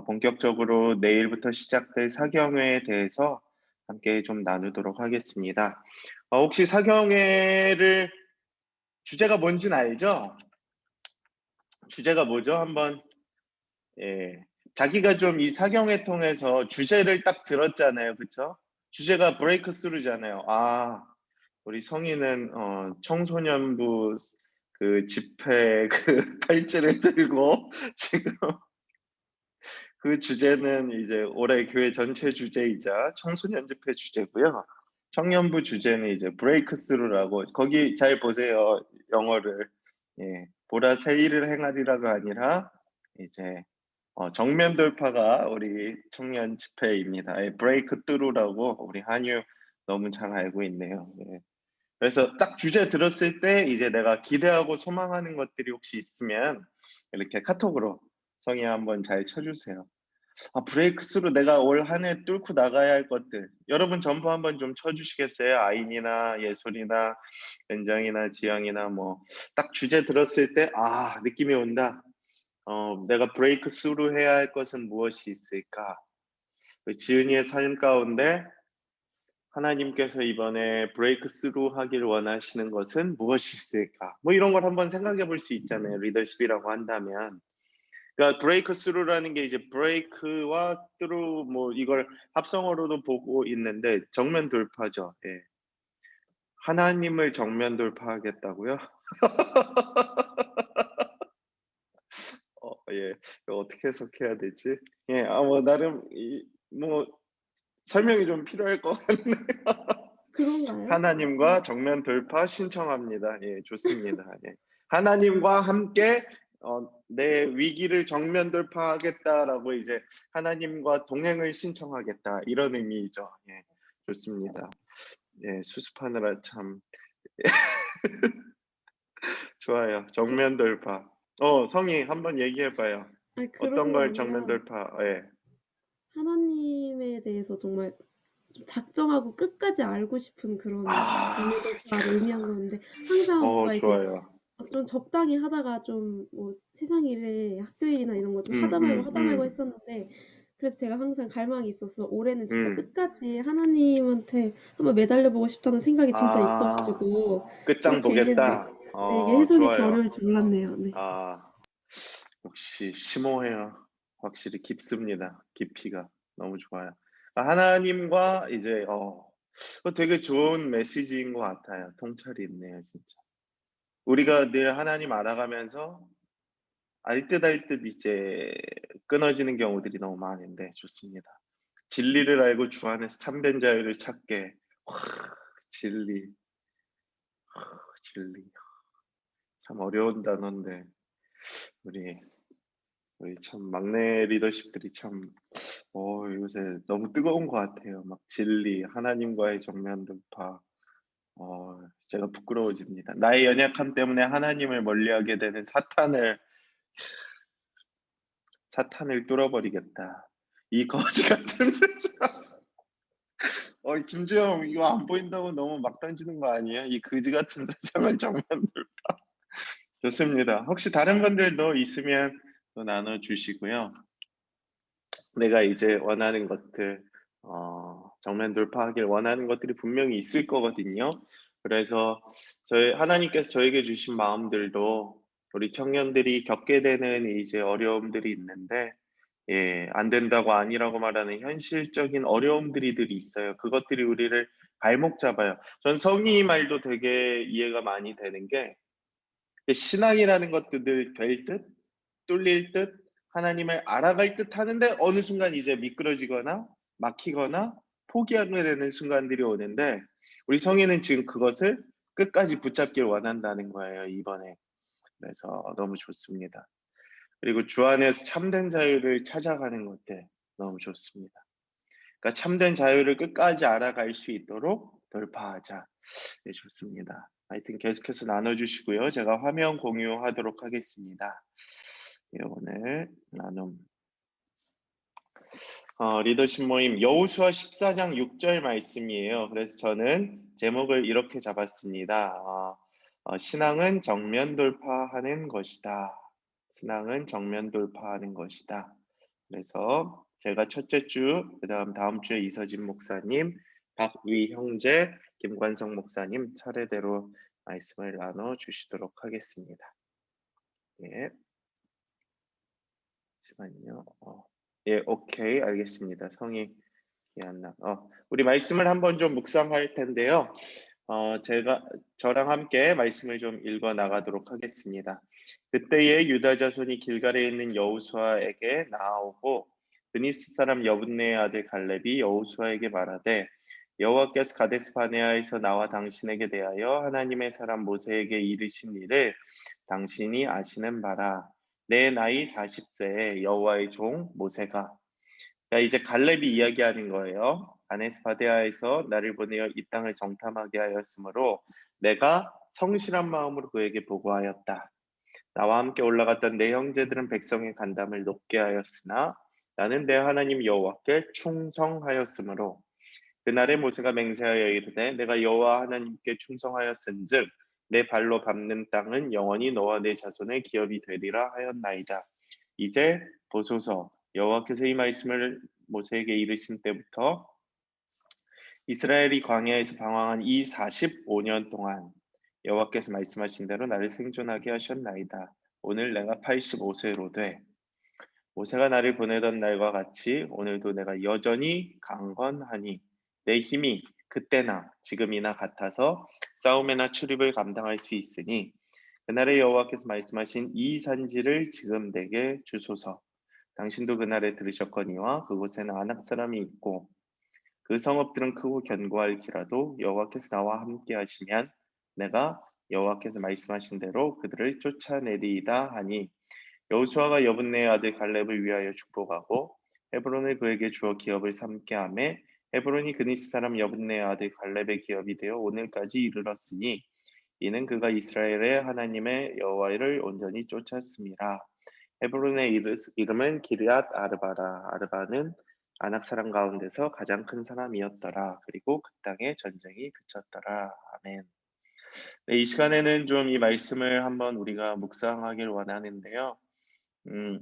본격적으로 내일부터 시작될 사경회에 대해서 함께 좀 나누도록 하겠습니다. 혹시 사경회를 주제가 뭔지는 알죠? 주제가 뭐죠? 한번 예. 자기가 좀 이 사경회 통해서 주제를 딱 들었잖아요. 그쵸? 주제가 브레이크 스루잖아요. 우리 성인은 청소년부 그 집회 그 팔찌를 들고 지금 그 주제는 이제 올해 교회 전체 주제이자 청소년 집회 주제고요. 청년부 주제는 이제 브레이크 스루라고 거기 잘 보세요. 영어를. 예. 보라 새 일을 행하리라가 아니라 이제 정면 돌파가 우리 청년 집회입니다. 예. 브레이크 스루라고 우리 한유 너무 잘 알고 있네요. 예. 그래서 딱 주제 들었을 때 이제 내가 기대하고 소망하는 것들이 혹시 있으면 이렇게 카톡으로 성의 한번 잘 쳐 주세요. 브레이크 스루 내가 올 한 해 뚫고 나가야 할 것들. 여러분 전부 한번 좀 쳐 주시겠어요? 아인이나 예솔이나 연정이나 지영이나 뭐 딱 주제 들었을 때 느낌이 온다. 내가 브레이크 스루 해야 할 것은 무엇이 있을까? 그 지은이의 삶 가운데 하나님께서 이번에 브레이크 스루 하길 원하시는 것은 무엇이 있을까? 뭐 이런 걸 한번 생각해 볼 수 있잖아요. 리더십이라고 한다면. 그러니까 브레이크 스루라는 게 이제 브레이크와 스루 뭐 이걸 합성어로도 보고 있는데 정면 돌파죠. 예. 하나님을 정면 돌파하겠다고요? 예. 이거 어떻게 해석해야 되지? 예. 뭐 나름 뭐 설명이 좀 필요할 것 같네요. 그런가요? 하나님과 정면 돌파 신청합니다. 예. 좋습니다. 예. 하나님과 함께 "내 위기를 정면 돌파하겠다."라고 이제 하나님과 동행을 신청하겠다 이런 의미이죠. 예. 좋습니다. 예. 수습하느라 참 좋아요. 정면 돌파. 성희 한번 얘기해 봐요. 그런 어떤 게 걸 정면 아니라 돌파 예. 하나님에 대해서 정말 좀 작정하고 끝까지 알고 싶은 그런 아. 정면 돌파를 의미한 건데 항상 뭔가 이제 좋아요. 좀 적당히 하다가 좀 뭐 세상 일에 학교 일이나 이런 거 좀 하다 말고, 하다 말고 음음음. 했었는데, 그래서 제가 항상 갈망이 있어서 올해는 진짜 음. 끝까지 하나님한테 한번 매달려 보고 싶다는 생각이 진짜 있어 아. 가지고 끝장 그렇게 했는데, 보겠다. 네, 이게 해석이 더 좋아요. 어려울 줄 몰랐네요. 네. 아. 역시 심오해요. 확실히 깊습니다. 깊이가. 너무 좋아요. 하나님과 이제 그거 되게 좋은 메시지인 것 같아요. 통찰이 있네요 진짜. 우리가 늘 하나님 알아가면서 알 듯 알 듯 이제 끊어지는 경우들이 너무 많은데 좋습니다. 진리를 알고 주 안에서 참된 자유를 찾게. 와 진리. 진리. 참 어려운 단어인데 우리 참 막내 리더십들이 참 요새 너무 뜨거운 것 같아요. 막 진리, 하나님과의 정면 돌파. 제가 부끄러워집니다. 나의 연약함 때문에 하나님을 멀리하게 되는 사탄을 뚫어버리겠다. 이 거지 같은 세상. 김주영 이거 안 보인다고 너무 막 던지는 거 아니에요? 이 거지 같은 세상을 정면 돌파. 좋습니다. 혹시 다른 분들도 있으면 또 나눠 주시고요. 내가 이제 원하는 것들 정면 돌파하길 원하는 것들이 분명히 있을 거거든요. 그래서 하나님께서 저에게 주신 마음들도 우리 청년들이 겪게 되는 이제 어려움들이 있는데 예 안 된다고 아니라고 말하는 현실적인 어려움들이 늘 있어요. 그것들이 우리를 발목 잡아요. 전 성희 말도 되게 이해가 많이 되는 게 신앙이라는 것도 늘 될 듯 뚫릴 듯 하나님을 알아갈 듯 하는데 어느 순간 이제 미끄러지거나 막히거나 포기하게 되는 순간들이 오는데 우리 성인은 지금 그것을 끝까지 붙잡길 원한다는 거예요, 이번에. 그래서 너무 좋습니다. 그리고 주 안에서 참된 자유를 찾아가는 것들 너무 좋습니다. 그러니까 참된 자유를 끝까지 알아갈 수 있도록 돌파하자. 네, 좋습니다. 하여튼 계속해서 나눠 주시고요. 제가 화면 공유하도록 하겠습니다. 예, 오늘 나눔 리더십 모임 여호수아 14장 6절 말씀이에요. 그래서 저는 제목을 이렇게 잡았습니다. 신앙은 정면 돌파하는 것이다. 신앙은 정면 돌파하는 것이다. 그래서 제가 첫째 주, 그다음 다음 주에 이서진 목사님, 박위 형제, 김관성 목사님 차례대로 말씀을 나눠 주시도록 하겠습니다. 예, 잠시만요. 예, 오케이, 알겠습니다. 성이 기한나. 우리 말씀을 한번 좀 묵상할 텐데요. 저랑 함께 말씀을 좀 읽어 나가도록 하겠습니다. 그때에 유다 자손이 길갈에 있는 여호수아에게 나아오고 브니스 사람 여분네의 아들 갈렙이 여호수아에게 말하되 여호와께서 가데스 바네아에서 나와 당신에게 대하여 하나님의 사람 모세에게 이르신 일을 당신이 아시는 바라. 내 나이 40세에 여호와의 종 모세가. 그러니까 이제 갈렙이 이야기하는 거예요. 가데스 바네아에서 나를 보내어 이 땅을 정탐하게 하였으므로 내가 성실한 마음으로 그에게 보고하였다. 나와 함께 올라갔던 내 형제들은 백성의 간담을 높게 하였으나 나는 내 하나님 여호와께 충성하였으므로 그날에 모세가 맹세하여 이르되 내가 여호와 하나님께 충성하였은즉 내 발로 밟는 땅은 영원히 너와 내 자손의 기업이 되리라 하였나이다. 이제 보소서 여호와께서 이 말씀을 모세에게 이르신 때부터 이스라엘이 광야에서 방황한 이 45년 동안 여호와께서 말씀하신 대로 나를 생존하게 하셨나이다. 오늘 내가 85세로 돼 모세가 나를 보내던 날과 같이 오늘도 내가 여전히 강건하니 내 힘이 그때나 지금이나 같아서 싸움이나 출입을 감당할 수 있으니 그날에 여호와께서 말씀하신 이 산지를 지금 내게 주소서. 당신도 그날에 들으셨거니와 그곳에는 아낙 사람이 있고 그 성읍들은 크고 견고할지라도 여호와께서 나와 함께 하시면 내가 여호와께서 말씀하신 대로 그들을 쫓아내리이다 하니 여호수아가 여분네의 아들 갈렙을 위하여 축복하고 헤브론을 그에게 주어 기업을 삼게 하매 헤브론이 그니스 사람 여분네의 아들 갈렙의 기업이 되어 오늘까지 이르렀으니 이는 그가 이스라엘의 하나님의 여호와를 온전히 쫓았습니다. 헤브론의 이름은 기르앗 아르바라. 아르바는 아낙 사람 가운데서 가장 큰 사람이었더라. 그리고 그 땅에 전쟁이 그쳤더라. 아멘. 네, 이 시간에는 좀 이 말씀을 한번 우리가 묵상하길 원하는데요. 음,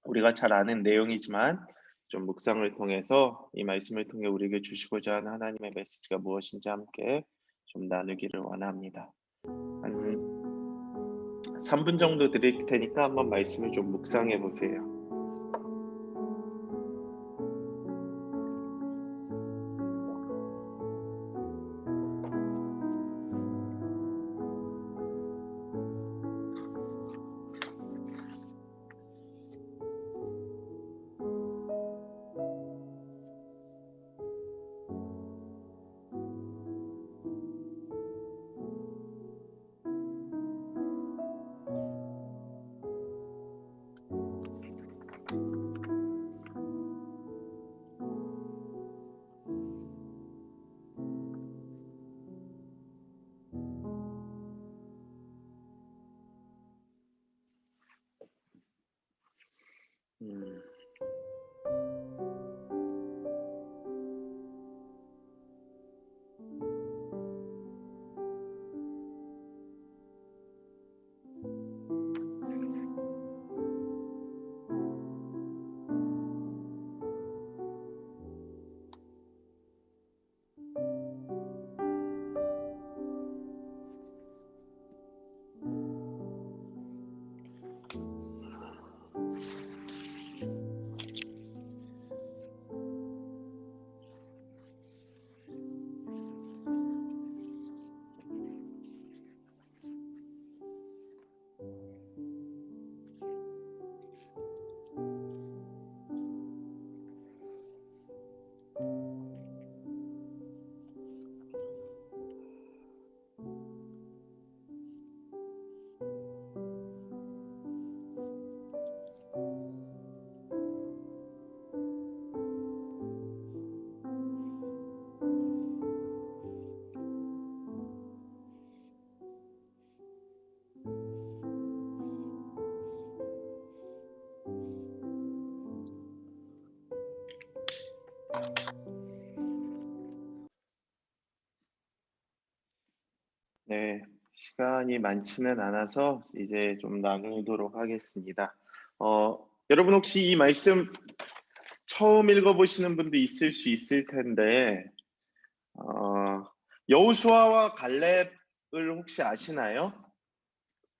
우리가 잘 아는 내용이지만 좀 묵상을 통해서 이 말씀을 통해 우리에게 주시고자 하는 하나님의 메시지가 무엇인지 함께 좀 나누기를 원합니다. 한 3분 정도 드릴 테니까 한번 말씀을 좀 묵상해 보세요. 음, 네, 시간이 많지는 않아서 이제 좀 나누도록 하겠습니다. 여러분 혹시 이 말씀 처음 읽어보시는 분도 있을 수 있을 텐데 여호수아와 갈렙을 혹시 아시나요?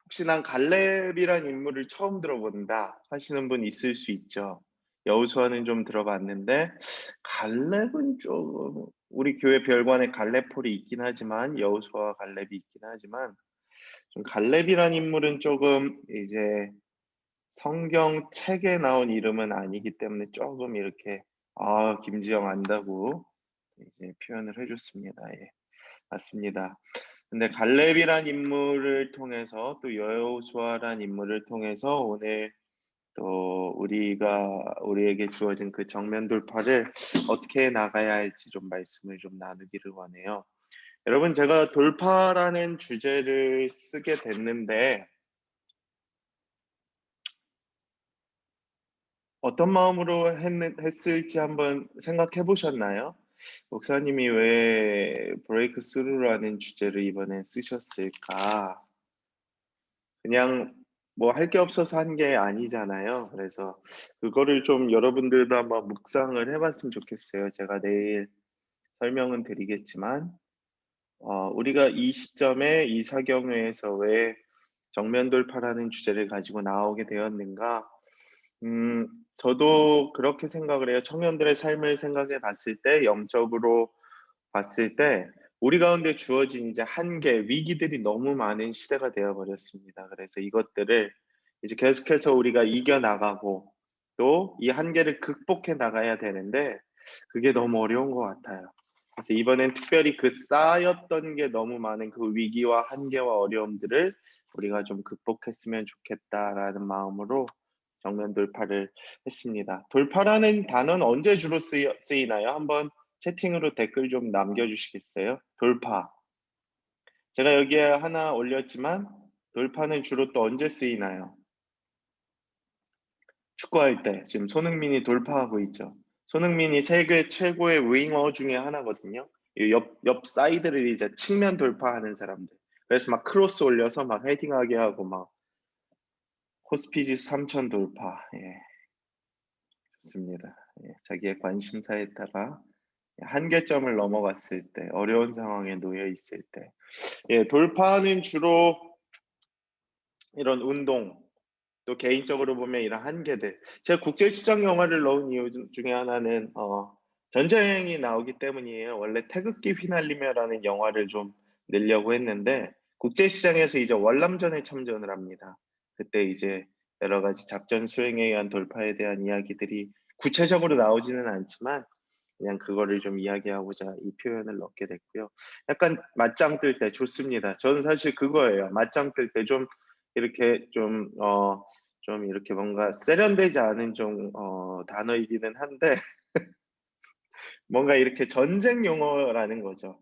혹시 난 갈렙이란 인물을 처음 들어본다 하시는 분 있을 수 있죠. 여호수아는 좀 들어봤는데 갈렙은 좀 우리 교회 별관에 갈렙홀이 있긴 하지만 여호수아와 갈렙이 있긴 하지만 좀 갈렙이란 인물은 조금 이제 성경 책에 나온 이름은 아니기 때문에 조금 이렇게 김지영 안다고 이제 표현을 해 줬습니다. 예. 맞습니다. 근데 갈렙이란 인물을 통해서 또 여호수아란 인물을 통해서 오늘 또 우리에게 주어진 그 정면 돌파를 어떻게 나가야 할지 좀 말씀을 좀 나누기를 원해요. 여러분 제가 돌파라는 주제를 쓰게 됐는데 어떤 마음으로 했을지 한번 생각해 보셨나요? 목사님이 왜 브레이크 스루라는 주제를 이번에 쓰셨을까? 그냥 뭐 할 게 없어서 한 게 아니잖아요. 그래서 그거를 좀 여러분들도 한번 묵상을 해 봤으면 좋겠어요. 제가 내일 설명은 드리겠지만 우리가 이 시점에 이 사경회에서 왜 정면 돌파라는 주제를 가지고 나오게 되었는가? 음 저도 그렇게 생각을 해요. 청년들의 삶을 생각해 봤을 때 영적으로 봤을 때 우리 가운데 주어진 이제 한계, 위기들이 너무 많은 시대가 되어 버렸습니다. 그래서 이것들을 이제 계속해서 우리가 이겨 나가고 또 이 한계를 극복해 나가야 되는데 그게 너무 어려운 것 같아요. 그래서 이번엔 특별히 그 쌓였던 게 너무 많은 그 위기와 한계와 어려움들을 우리가 좀 극복했으면 좋겠다라는 마음으로 정면 돌파를 했습니다. 돌파라는 단어는 언제 주로 쓰이나요? 한번 채팅으로 댓글 좀 남겨주시겠어요? 돌파. 제가 여기에 하나 올렸지만 돌파는 주로 또 언제 쓰이나요? 축구할 때 지금 손흥민이 돌파하고 있죠. 손흥민이 세계 최고의 윙어 중에 하나거든요. 이 옆 사이드를 이제 측면 돌파하는 사람들. 그래서 막 크로스 올려서 막 헤딩하게 하고 막 호스피지스 3000 돌파. 예, 좋습니다. 예, 자기의 관심사에 따라 한계점을 넘어갔을 때, 어려운 상황에 놓여 있을 때, 예, 돌파는 주로 이런 운동, 또 개인적으로 보면 이런 한계들. 제가 국제시장 영화를 넣은 이유 중에 하나는 전쟁이 나오기 때문이에요. 원래 태극기 휘날리며라는 영화를 좀 넣으려고 했는데 국제시장에서 이제 월남전에 참전을 합니다. 그때 이제 여러 가지 작전 수행에 의한 돌파에 대한 이야기들이 구체적으로 나오지는 않지만 그냥 그거를 좀 이야기하고자 이 표현을 넣게 됐고요. 약간 맞짱 뜰 때 좋습니다. 저는 사실 그거예요. 맞짱 뜰 때 좀 이렇게 좀 이렇게 뭔가 세련되지 않은 좀 단어이기는 한데 뭔가 이렇게 전쟁 용어라는 거죠.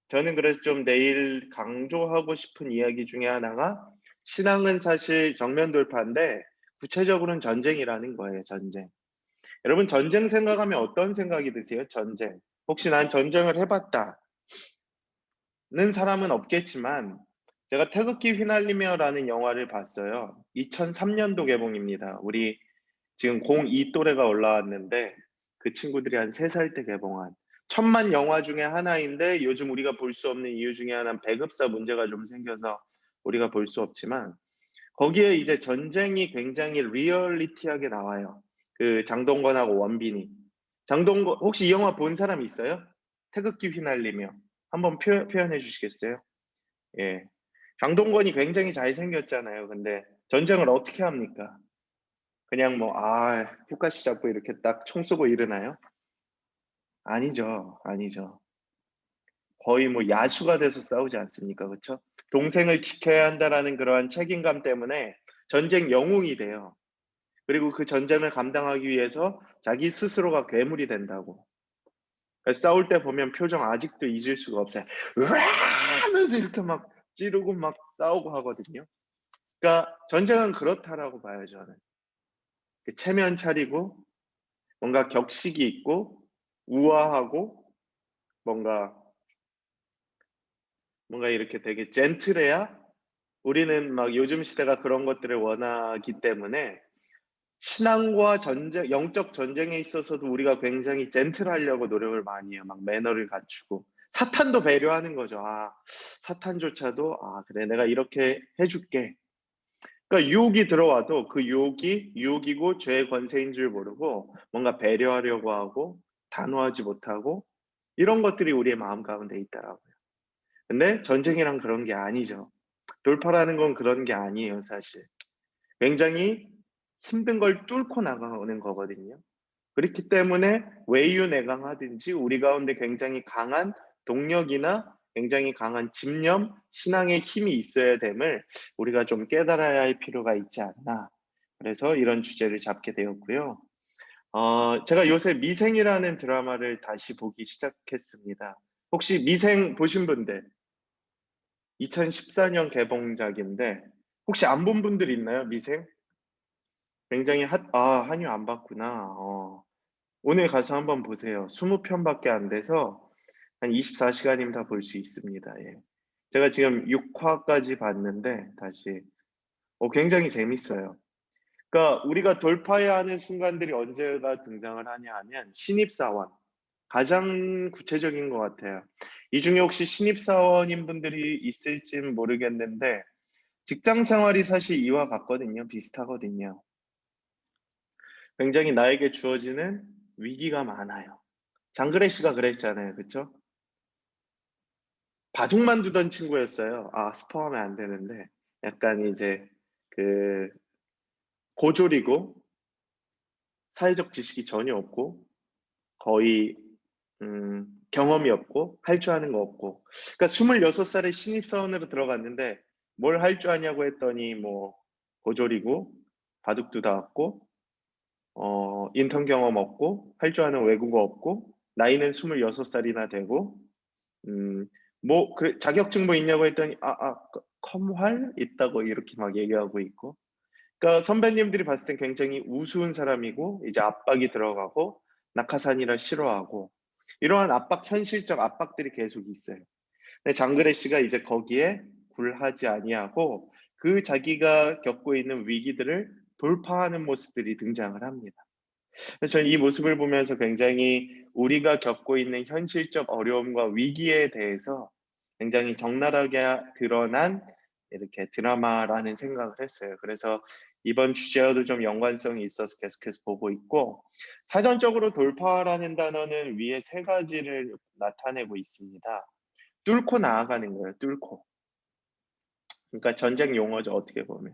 저는 그래서 좀 내일 강조하고 싶은 이야기 중에 하나가 신앙은 사실 정면 돌파인데 구체적으로는 전쟁이라는 거예요, 전쟁. 여러분 전쟁 생각하면 어떤 생각이 드세요? 전쟁. 혹시 난 전쟁을 해 봤다는 사람은 없겠지만 제가 태극기 휘날리며라는 영화를 봤어요. 2003년도 개봉입니다. 우리 지금 02 또래가 올라왔는데 그 친구들이 한 3살 때 개봉한 천만 영화 중에 하나인데 요즘 우리가 볼 수 없는 이유 중에 하나는 배급사 문제가 좀 생겨서 우리가 볼 수 없지만 거기에 이제 전쟁이 굉장히 리얼리티하게 나와요. 그 장동건하고 원빈이. 장동건 혹시 이 영화 본 사람 있어요? 태극기 휘날리며. 한번 표현해 주시겠어요? 예. 장동건이 굉장히 잘생겼잖아요. 근데 전쟁을 어떻게 합니까? 그냥 뭐 훅가시 잡고 이렇게 딱 총 쏘고 이러나요? 아니죠. 아니죠. 거의 뭐 야수가 돼서 싸우지 않습니까? 그쵸? 동생을 지켜야 한다라는 그러한 책임감 때문에 전쟁 영웅이 돼요. 그리고 그 전쟁을 감당하기 위해서 자기 스스로가 괴물이 된다고. 싸울 때 보면 표정 아직도 잊을 수가 없어요. 으아 하면서 이렇게 막 찌르고 막 싸우고 하거든요. 그러니까 전쟁은 그렇다라고 봐요, 저는. 그 체면 차리고 뭔가 격식이 있고 우아하고 뭔가 이렇게 되게 젠틀해야 우리는 막 요즘 시대가 그런 것들을 원하기 때문에 신앙과 전쟁, 영적 전쟁에 있어서도 우리가 굉장히 젠틀하려고 노력을 많이 해요. 막 매너를 갖추고. 사탄도 배려하는 거죠. 아, 사탄조차도, 아, 그래, 내가 이렇게 해줄게. 그러니까 유혹이 들어와도 그 유혹이 유혹이고 죄의 권세인 줄 모르고 뭔가 배려하려고 하고 단호하지 못하고 이런 것들이 우리의 마음 가운데 있더라고요. 근데 전쟁이란 그런 게 아니죠. 돌파라는 건 그런 게 아니에요, 사실. 굉장히 힘든 걸 뚫고 나가는 거거든요. 그렇기 때문에 외유내강하든지 우리 가운데 굉장히 강한 동력이나 굉장히 강한 집념, 신앙의 힘이 있어야 됨을 우리가 좀 깨달아야 할 필요가 있지 않나. 그래서 이런 주제를 잡게 되었고요. 제가 요새 미생이라는 드라마를 다시 보기 시작했습니다. 혹시 미생 보신 분들? 2014년 개봉작인데 혹시 안 본 분들 있나요? 미생? 굉장히 한유 안 봤구나. 오늘 가서 한번 보세요. 20편밖에 안 돼서 한 24시간이면 다 볼 수 있습니다. 예. 제가 지금 6화까지 봤는데 다시 굉장히 재밌어요. 그러니까 우리가 돌파해야 하는 순간들이 언제가 등장을 하냐 하면 신입사원 가장 구체적인 것 같아요. 이 중에 혹시 신입사원인 분들이 있을진 모르겠는데 직장 생활이 사실 이와 같거든요. 비슷하거든요. 굉장히 나에게 주어지는 위기가 많아요. 장그래 씨가 그랬잖아요. 그쵸? 바둑만 두던 친구였어요. 아, 스포하면 안 되는데. 약간 이제 그 고졸이고 사회적 지식이 전혀 없고 거의 경험이 없고 할 줄 아는 거 없고. 그러니까 26살에 신입사원으로 들어갔는데 뭘 할 줄 아냐고 했더니 뭐 고졸이고 바둑 두다 왔고 인턴 경험 없고 할 줄 아는 외국어 없고 나이는 26살이나 되고 음 뭐 자격증 뭐 있냐고 했더니 컴활 있다고 이렇게 막 얘기하고 있고. 그러니까 선배님들이 봤을 땐 굉장히 우스운 사람이고 이제 압박이 들어가고 낙하산이라 싫어하고 이러한 현실적 압박들이 계속 있어요. 근데 장그래 씨가 이제 거기에 굴하지 아니하고 그 자기가 겪고 있는 위기들을 돌파하는 모습들이 등장을 합니다. 그래서 저는 이 모습을 보면서 굉장히 우리가 겪고 있는 현실적 어려움과 위기에 대해서 굉장히 적나라하게 드러난 이렇게 드라마라는 생각을 했어요. 그래서 이번 주제와도 좀 연관성이 있어서 계속해서 보고 있고, 사전적으로 돌파라는 단어는 위에 세 가지를 나타내고 있습니다. 뚫고 나아가는 거예요. 뚫고. 그러니까 전쟁 용어죠. 어떻게 보면.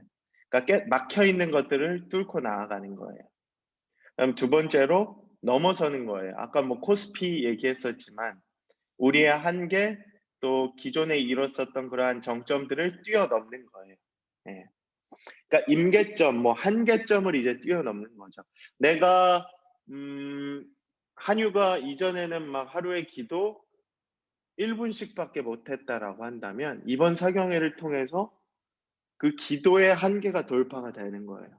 그러니까 막혀 있는 것들을 뚫고 나아가는 거예요. 그다음 두 번째로 넘어서는 거예요. 아까 뭐 코스피 얘기했었지만 우리의 한계 또 기존에 이뤘었던 그러한 정점들을 뛰어넘는 거예요. 예. 그러니까 임계점, 뭐 한계점을 이제 뛰어넘는 거죠. 내가 한유가 이전에는 막 하루에 기도 1분씩밖에 못했다라고 한다면 이번 사경회를 통해서 그 기도의 한계가 돌파가 되는 거예요.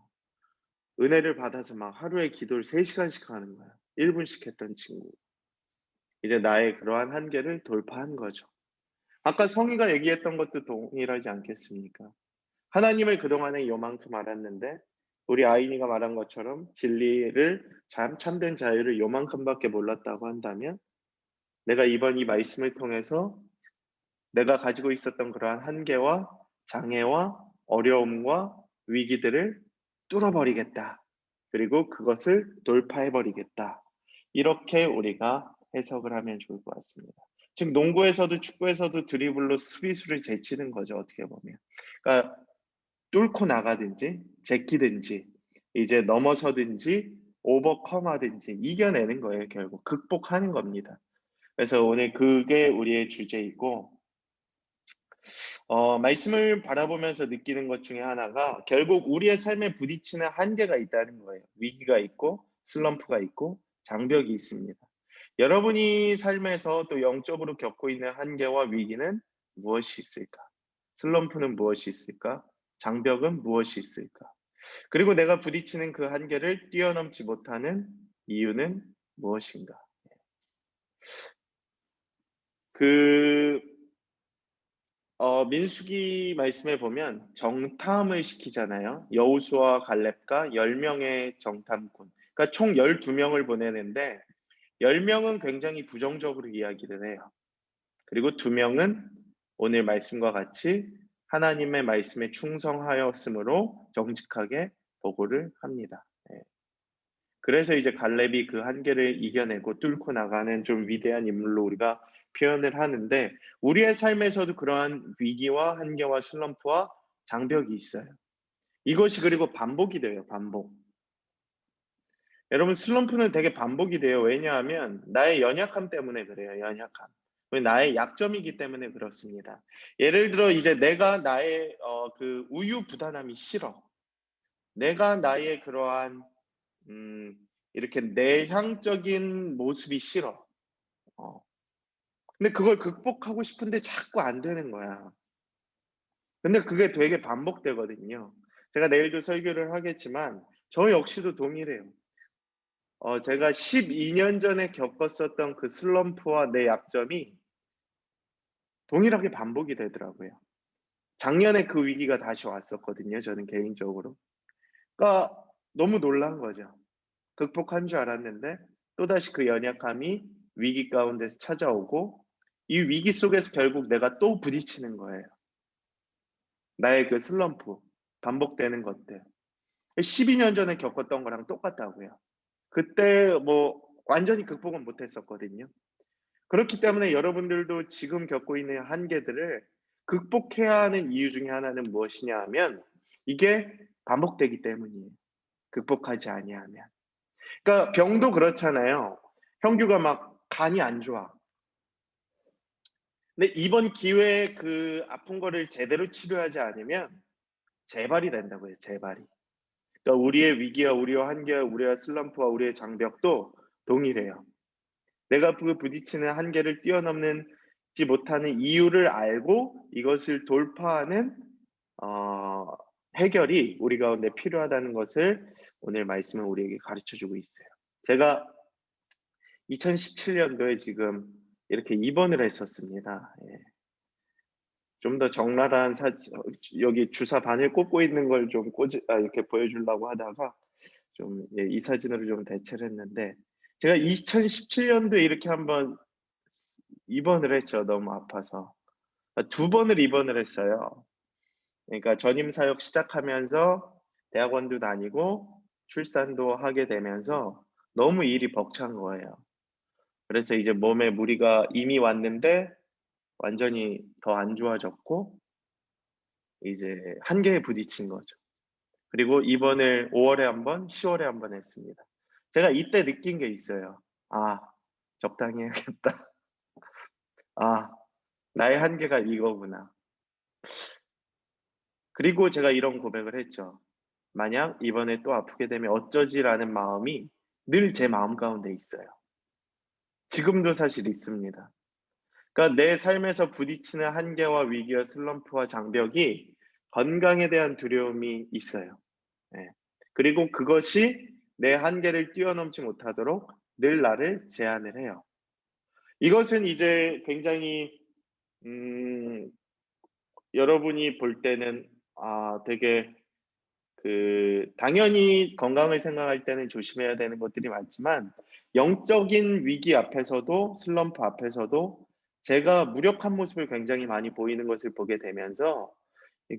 은혜를 받아서 막 하루에 기도를 3시간씩 하는 거야. 1분씩 했던 친구. 이제 나의 그러한 한계를 돌파한 거죠. 아까 성희가 얘기했던 것도 동일하지 않겠습니까? 하나님을 그동안에 요만큼 알았는데 우리 아이니가 말한 것처럼 진리를 참된 자유를 요만큼밖에 몰랐다고 한다면 내가 이번 이 말씀을 통해서 내가 가지고 있었던 그러한 한계와 장애와 어려움과 위기들을 뚫어버리겠다. 그리고 그것을 돌파해버리겠다. 이렇게 우리가 해석을 하면 좋을 것 같습니다. 지금 농구에서도 축구에서도 드리블로 수비수를 제치는 거죠. 어떻게 보면. 그러니까 뚫고 나가든지 제끼든지 이제 넘어서든지 오버컴하든지 이겨내는 거예요. 결국 극복하는 겁니다. 그래서 오늘 그게 우리의 주제이고 말씀을 바라보면서 느끼는 것 중에 하나가 결국 우리의 삶에 부딪히는 한계가 있다는 거예요. 위기가 있고 슬럼프가 있고 장벽이 있습니다. 여러분이 삶에서 또 영적으로 겪고 있는 한계와 위기는 무엇이 있을까? 슬럼프는 무엇이 있을까? 장벽은 무엇이 있을까? 그리고 내가 부딪히는 그 한계를 뛰어넘지 못하는 이유는 무엇인가? 그 민수기 말씀에 보면 정탐을 시키잖아요. 여호수아와 갈렙과 10명의 정탐꾼. 그러니까 총 12명을 보내는데 10명은 굉장히 부정적으로 이야기를 해요. 그리고 2명은 오늘 말씀과 같이 하나님의 말씀에 충성하였으므로 정직하게 보고를 합니다. 예. 그래서 이제 갈렙이 그 한계를 이겨내고 뚫고 나가는 좀 위대한 인물로 우리가 표현을 하는데 우리의 삶에서도 그러한 위기와 한계와 슬럼프와 장벽이 있어요. 이것이 그리고 반복이 돼요. 반복. 여러분 슬럼프는 되게 반복이 돼요. 왜냐하면 나의 연약함 때문에 그래요. 연약함. 나의 약점이기 때문에 그렇습니다. 예를 들어 이제 내가 나의 그 우유부단함이 싫어. 내가 나의 그러한 음 이렇게 내향적인 모습이 싫어. 어. 근데 그걸 극복하고 싶은데 자꾸 안 되는 거야. 근데 그게 되게 반복되거든요. 제가 내일도 설교를 하겠지만 저 역시도 동일해요. 제가 12년 전에 겪었었던 그 슬럼프와 내 약점이 동일하게 반복이 되더라고요. 작년에 그 위기가 다시 왔었거든요, 저는 개인적으로. 그러니까 너무 놀란 거죠. 극복한 줄 알았는데 또다시 그 연약함이 위기 가운데서 찾아오고 이 위기 속에서 결국 내가 또 부딪히는 거예요. 나의 그 슬럼프, 반복되는 것들. 12년 전에 겪었던 거랑 똑같다고요. 그때 뭐 완전히 극복은 못 했었거든요. 그렇기 때문에 여러분들도 지금 겪고 있는 한계들을 극복해야 하는 이유 중에 하나는 무엇이냐 하면 이게 반복되기 때문이에요. 극복하지 아니하면. 그러니까 병도 그렇잖아요. 형규가 막 간이 안 좋아. 근데 이번 기회에 그 아픈 거를 제대로 치료하지 않으면 재발이 된다고요, 재발이. 그러니까 우리의 위기와 우리의 한계와 우리의 슬럼프와 우리의 장벽도 동일해요. 내가 그 부딪히는 한계를 뛰어넘지 못하는 이유를 알고 이것을 돌파하는 어 해결이 우리 가운데 필요하다는 것을 오늘 말씀은 우리에게 가르쳐 주고 있어요. 제가 2017년도에 지금 이렇게 입원을 했었습니다. 예. 좀 더 적나라한 여기 주사 바늘 꽂고 있는 걸 좀 이렇게 보여주려고 하다가 좀 이 사진으로 좀 대체를 했는데 제가 2017년도에 이렇게 한번 입원을 했죠. 너무 아파서. 2번을 입원을 했어요. 그러니까 전임 사역 시작하면서 대학원도 다니고 출산도 하게 되면서 너무 일이 벅찬 거예요. 그래서 이제 몸에 무리가 이미 왔는데 완전히 더 안 좋아졌고 이제 한계에 부딪힌 거죠. 그리고 입원을 5월에 1 번, 10월에 1번 했습니다. 제가 이때 느낀 게 있어요. '아 적당히 해야겠다. 아 나의 한계가 이거구나.' 그리고 제가 이런 고백을 했죠. '만약 이번에 또 아프게 되면 어쩌지?'라는 마음이 늘 제 마음 가운데 있어요. 지금도 사실 있습니다. 그러니까 내 삶에서 부딪히는 한계와 위기와 슬럼프와 장벽이 건강에 대한 두려움이 있어요. 예. 그리고 그것이 내 한계를 뛰어넘지 못하도록 늘 나를 제한을 해요. 이것은 이제 굉장히 음 여러분이 볼 때는 되게 당연히 건강을 생각할 때는 조심해야 되는 것들이 많지만 영적인 위기 앞에서도 슬럼프 앞에서도 제가 무력한 모습을 굉장히 많이 보이는 것을 보게 되면서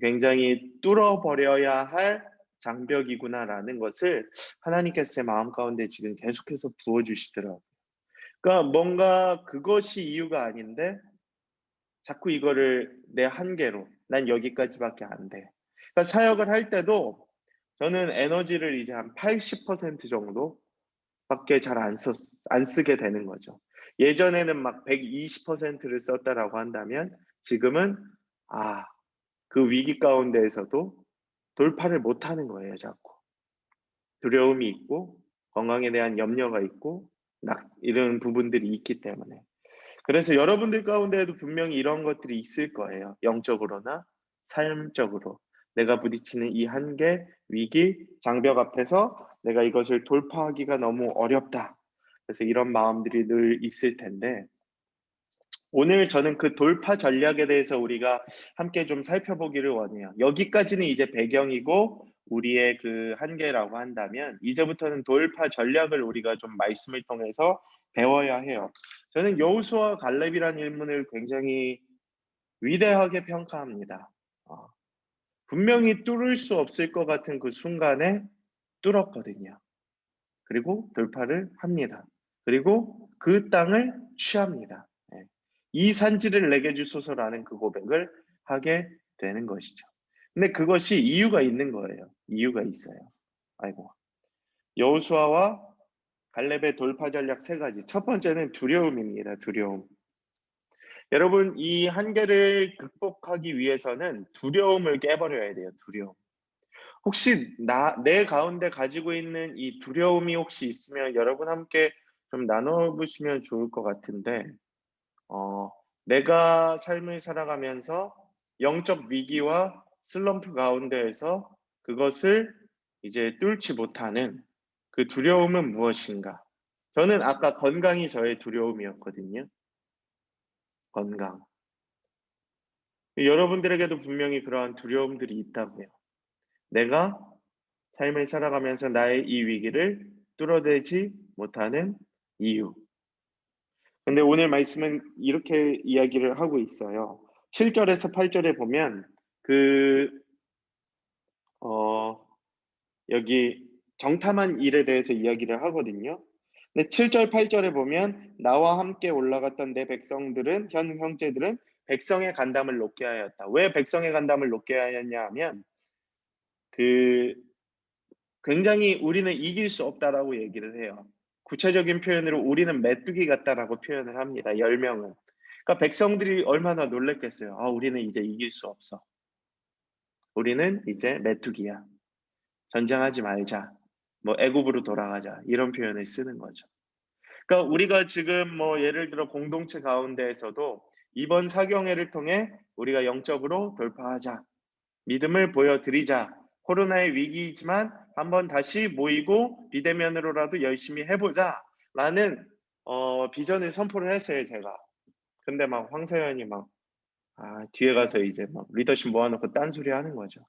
굉장히 '뚫어 버려야 할 장벽이구나.'라는 것을 하나님께서 제 마음 가운데 지금 계속해서 부어 주시더라고요. 그러니까 뭔가 그것이 이유가 아닌데 자꾸 이거를 내 한계로 '난 여기까지밖에 안 돼.' 그러니까 사역을 할 때도 저는 에너지를 이제 한 80% 정도밖에 잘 안 쓰게 되는 거죠. 예전에는 막 120%를 썼다라고 한다면 지금은 아 그 위기 가운데에서도 돌파를 못 하는 거예요 자꾸. 두려움이 있고 건강에 대한 염려가 있고 이런 부분들이 있기 때문에. 그래서 여러분들 가운데에도 분명히 이런 것들이 있을 거예요. 영적으로나 삶적으로. 내가 부딪히는 이 한계, 위기, 장벽 앞에서 내가 이것을 돌파하기가 너무 어렵다. 그래서 이런 마음들이 늘 있을 텐데 오늘 저는 그 돌파 전략에 대해서 우리가 함께 좀 살펴보기를 원해요. 여기까지는 이제 배경이고 우리의 그 한계라고 한다면 이제부터는 돌파 전략을 우리가 좀 말씀을 통해서 배워야 해요. 저는 여호수아와 갈렙이라는 인물을 굉장히 위대하게 평가합니다. 어, 분명히 뚫을 수 없을 것 같은 그 순간에 뚫었거든요. 그리고 돌파를 합니다. 그리고 그 땅을 취합니다. 예. 이 산지를 내게 주소서라는 그 고백을 하게 되는 것이죠. 근데 그것이 이유가 있는 거예요. 이유가 있어요. 아이고. 여호수아와 갈렙의 돌파 전략 세 가지. 첫 번째는 두려움입니다. 두려움. 여러분, 이 한계를 극복하기 위해서는 두려움을 깨버려야 돼요. 두려움. 혹시 내 가운데 가지고 있는 이 두려움이 혹시 있으면 여러분 함께 좀 나눠 보시면 좋을 것 같은데, 어, 내가 삶을 살아가면서 영적 위기와 슬럼프 가운데에서 그것을 이제 뚫지 못하는 그 두려움은 무엇인가? 저는 아까 건강이 저의 두려움이었거든요. 건강. 여러분들에게도 분명히 그러한 두려움들이 있다고요. 내가 삶을 살아가면서 나의 이 위기를 뚫어내지 못하는 이유. 근데 오늘 말씀은 이렇게 이야기를 하고 있어요. 7절에서 8절에 보면 그, 어, 여기 정탐한 일에 대해서 이야기를 하거든요. 근데 7절, 8절에 보면 나와 함께 올라갔던 내 백성들은, 현 형제들은 백성의 간담을 높게 하였다. 왜 백성의 간담을 높게 하였냐 하면 그 굉장히 우리는 이길 수 없다라고 얘기를 해요. 구체적인 표현으로 우리는 메뚜기 같다라고 표현을 합니다. 10명은. 그러니까 백성들이 얼마나 놀랬겠어요. 아, 우리는 이제 이길 수 없어. 우리는 이제 메뚜기야. 전쟁하지 말자. 뭐 애굽으로 돌아가자. 이런 표현을 쓰는 거죠. 그러니까 우리가 지금 뭐 예를 들어 공동체 가운데에서도 이번 사경회를 통해 우리가 영적으로 돌파하자. 믿음을 보여드리자. 코로나의 위기이지만 한번 다시 모이고 비대면으로라도 열심히 해보자. 라는 비전을 선포를 했어요, 제가. 근데 막 황세현이 막 뒤에 가서 이제 막 리더십 모아놓고 딴소리 하는 거죠.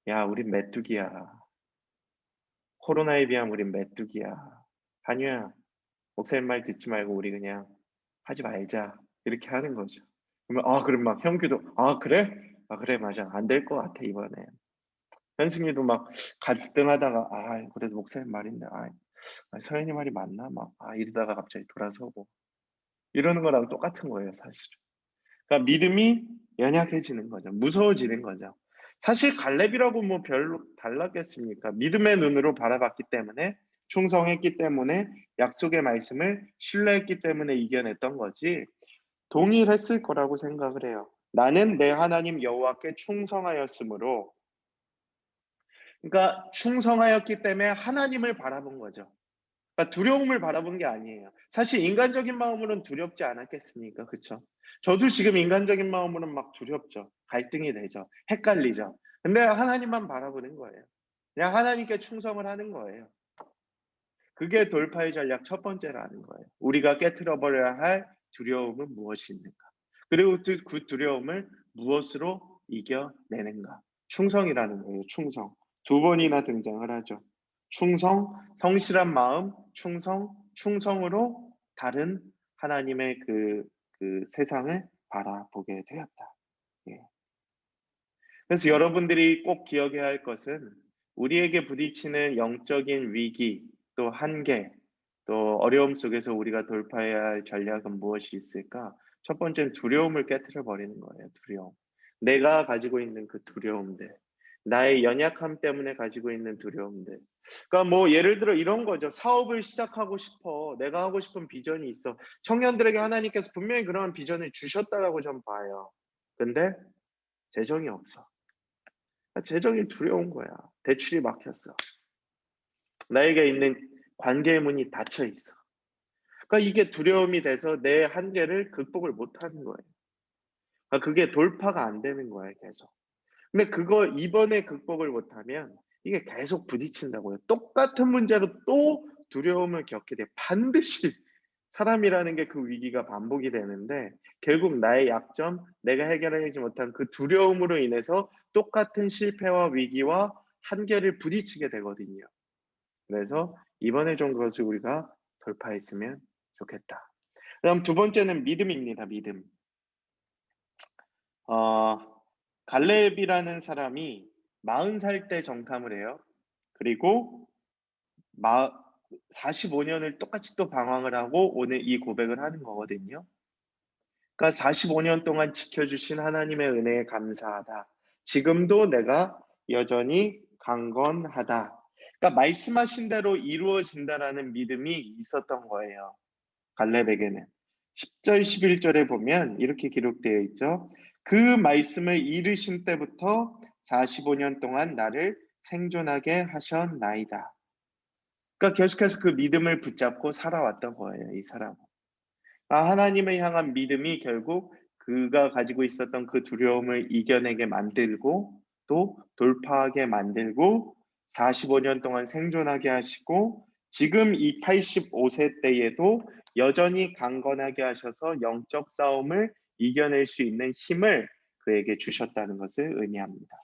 야, 우린 메뚜기야. 코로나에 비하면 우린 메뚜기야. 한유야, 목사님 말 듣지 말고 우리 그냥 하지 말자. 이렇게 하는 거죠. 그러면 그럼 막 형규도 그래? 그래 맞아. 안 될 것 같아 이번에. 현승이도 막 갈등하다가 그래도 목사님 말인데 서현이 말이 맞나? 막 이러다가 갑자기 돌아서고 이러는 거랑 똑같은 거예요, 사실은. 그러니까 믿음이 연약해지는 거죠. 무서워지는 거죠. 사실 갈렙이라고 뭐 별로 달랐겠습니까? 믿음의 눈으로 바라봤기 때문에 충성했기 때문에 약속의 말씀을 신뢰했기 때문에 이겨냈던 거지 동일했을 거라고 생각을 해요. 나는 내 하나님 여호와께 충성하였으므로 그러니까 충성하였기 때문에 하나님을 바라본 거죠. 그러니까 두려움을 바라본 게 아니에요. 사실 인간적인 마음으로는 두렵지 않았겠습니까? 그쵸? 저도 지금 인간적인 마음으로는 막 두렵죠. 갈등이 되죠. 헷갈리죠. 근데 하나님만 바라보는 거예요. 그냥 하나님께 충성을 하는 거예요. 그게 돌파의 전략 첫 번째라는 거예요. 우리가 깨트려 버려야 할 두려움은 무엇이 있는가? 그리고 그 두려움을 무엇으로 이겨내는가? 충성이라는 거예요. 충성. 두 번이나 등장을 하죠. 충성, 성실한 마음, 충성, 충성으로 다른 하나님의 그 세상을 바라보게 되었다. 예. 그래서 여러분들이 꼭 기억해야 할 것은 우리에게 부딪히는 영적인 위기, 또 한계, 또 어려움 속에서 우리가 돌파해야 할 전략은 무엇이 있을까? 첫 번째는 두려움을 깨트려 버리는 거예요. 두려움. 내가 가지고 있는 그 두려움들. 나의 연약함 때문에 가지고 있는 두려움들. 그러니까 뭐 예를 들어 이런 거죠. 사업을 시작하고 싶어. 내가 하고 싶은 비전이 있어. 청년들에게 하나님께서 분명히 그런 비전을 주셨다라고 전 봐요. 근데 재정이 없어. 재정이 두려운 거야. 대출이 막혔어. 나에게 있는 관계의 문이 닫혀 있어. 그러니까 이게 두려움이 돼서 내 한계를 극복을 못 하는 거예요. 그러니까 그게 돌파가 안 되는 거예요, 계속. 근데 그거 이번에 극복을 못 하면 이게 계속 부딪힌다고요. 똑같은 문제로 또 두려움을 겪게 돼. 반드시 사람이라는 게 그 위기가 반복이 되는데 결국 나의 약점, 내가 해결하지 못한 그 두려움으로 인해서 똑같은 실패와 위기와 한계를 부딪히게 되거든요. 그래서 이번에 좀 그것을 우리가 돌파했으면 좋겠다. 그다음 두 번째는 믿음입니다. 믿음. 어 갈렙이라는 사람이 40살 때 정탐을 해요. 그리고 마 45 년을 똑같이 또 방황을 하고 오늘 이 고백을 하는 거거든요. 그러니까 45년 동안 지켜주신 하나님의 은혜에 감사하다. 지금도 내가 여전히 강건하다. 그러니까 말씀하신 대로 이루어진다라는 믿음이 있었던 거예요. 갈렙에게는. 10절 11절에 보면 이렇게 기록되어 있죠. 그 말씀을 이르신 때부터 45년 동안 나를 생존하게 하셨나이다. 그러니까 계속해서 그 믿음을 붙잡고 살아왔던 거예요, 이 사람은. 하나님을 향한 믿음이 결국 그가 가지고 있었던 그 두려움을 이겨내게 만들고 또 돌파하게 만들고 45년 동안 생존하게 하시고 지금 이 85세 때에도 여전히 강건하게 하셔서 영적 싸움을 이겨낼 수 있는 힘을 그에게 주셨다는 것을 의미합니다.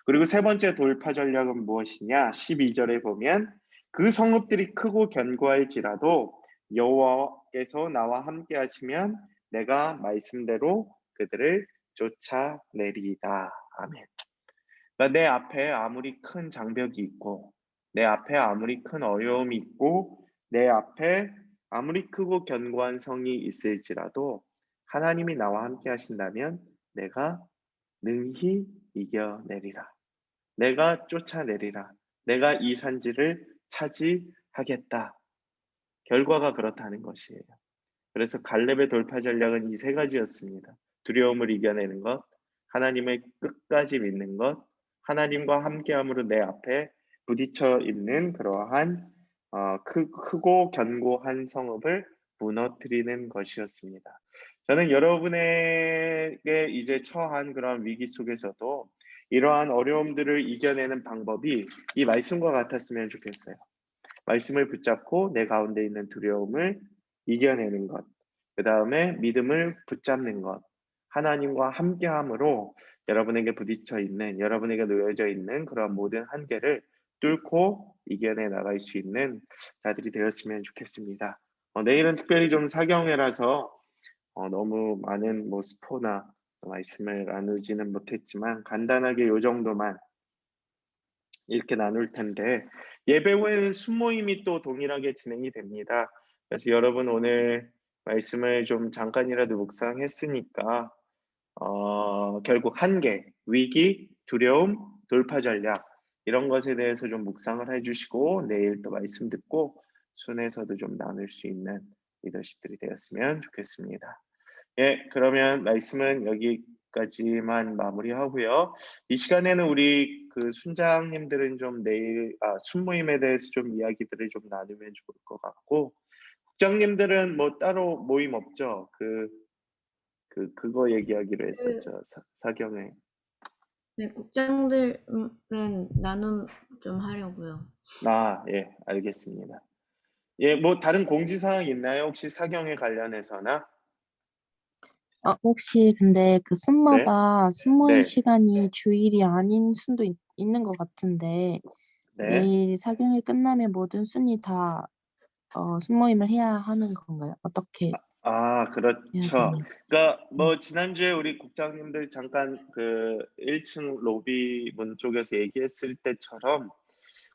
그리고 세 번째 돌파 전략은 무엇이냐? 12절에 보면 그 성읍들이 크고 견고할지라도 여호와께서 나와 함께 하시면 내가 말씀대로 그들을 쫓아내리이다. 아멘. 그러니까 내 앞에 아무리 큰 장벽이 있고 내 앞에 아무리 큰 어려움이 있고 내 앞에 아무리 크고 견고한 성이 있을지라도 하나님이 나와 함께 하신다면 내가 능히 이겨내리라. 내가 쫓아내리라. 내가 이 산지를 차지하겠다. 결과가 그렇다는 것이에요. 그래서 갈렙의 돌파 전략은 이 세 가지였습니다. 두려움을 이겨내는 것, 하나님을 끝까지 믿는 것, 하나님과 함께함으로 내 앞에 부딪혀 있는 그러한 크고 견고한 성읍을 무너뜨리는 것이었습니다. 저는 여러분에게 이제 처한 그런 위기 속에서도 이러한 어려움들을 이겨내는 방법이 이 말씀과 같았으면 좋겠어요. 말씀을 붙잡고 내 가운데 있는 두려움을 이겨내는 것, 그 다음에 믿음을 붙잡는 것, 하나님과 함께함으로 여러분에게 부딪혀 있는, 여러분에게 놓여져 있는 그런 모든 한계를 뚫고 이겨내 나갈 수 있는 자들이 되었으면 좋겠습니다. 내일은 특별히 좀 사경회라서 너무 많은 뭐 스포나 말씀을 나누지는 못했지만 간단하게 요 정도만 이렇게 나눌 텐데 예배 후에는 순모임이 또 동일하게 진행이 됩니다. 그래서 여러분 오늘 말씀을 좀 잠깐이라도 묵상했으니까 결국 한계, 위기, 두려움, 돌파 전략 이런 것에 대해서 좀 묵상을 해주시고 내일 또 말씀 듣고 순에서도 좀 나눌 수 있는 리더십들이 되었으면 좋겠습니다. 예, 그러면 말씀은 여기까지만 마무리하고요. 이 시간에는 우리 그 순장님들은 좀 내일 순모임에 대해서 좀 이야기들을 좀 나누면 좋을 것 같고 국장님들은 뭐 따로 모임 없죠? 그거 얘기하기로 그, 했었죠. 사경회. 네, 국장들은 나눔 좀 하려고요. 예, 알겠습니다. 예, 뭐 다른 공지사항 있나요? 혹시 사경회 관련해서나? 혹시 근데 그 네, 순마다 순모임 네, 시간이 주일이 아닌 순도 있는 것 같은데 네. 내일 사경이 끝나면 모든 순이 다 순모임을 해야 하는 건가요? 어떻게 해야 그렇죠. 되나요? 그러니까 음. 뭐 지난주에 우리 국장님들 잠깐 그 1층 로비 문 쪽에서 얘기했을 때처럼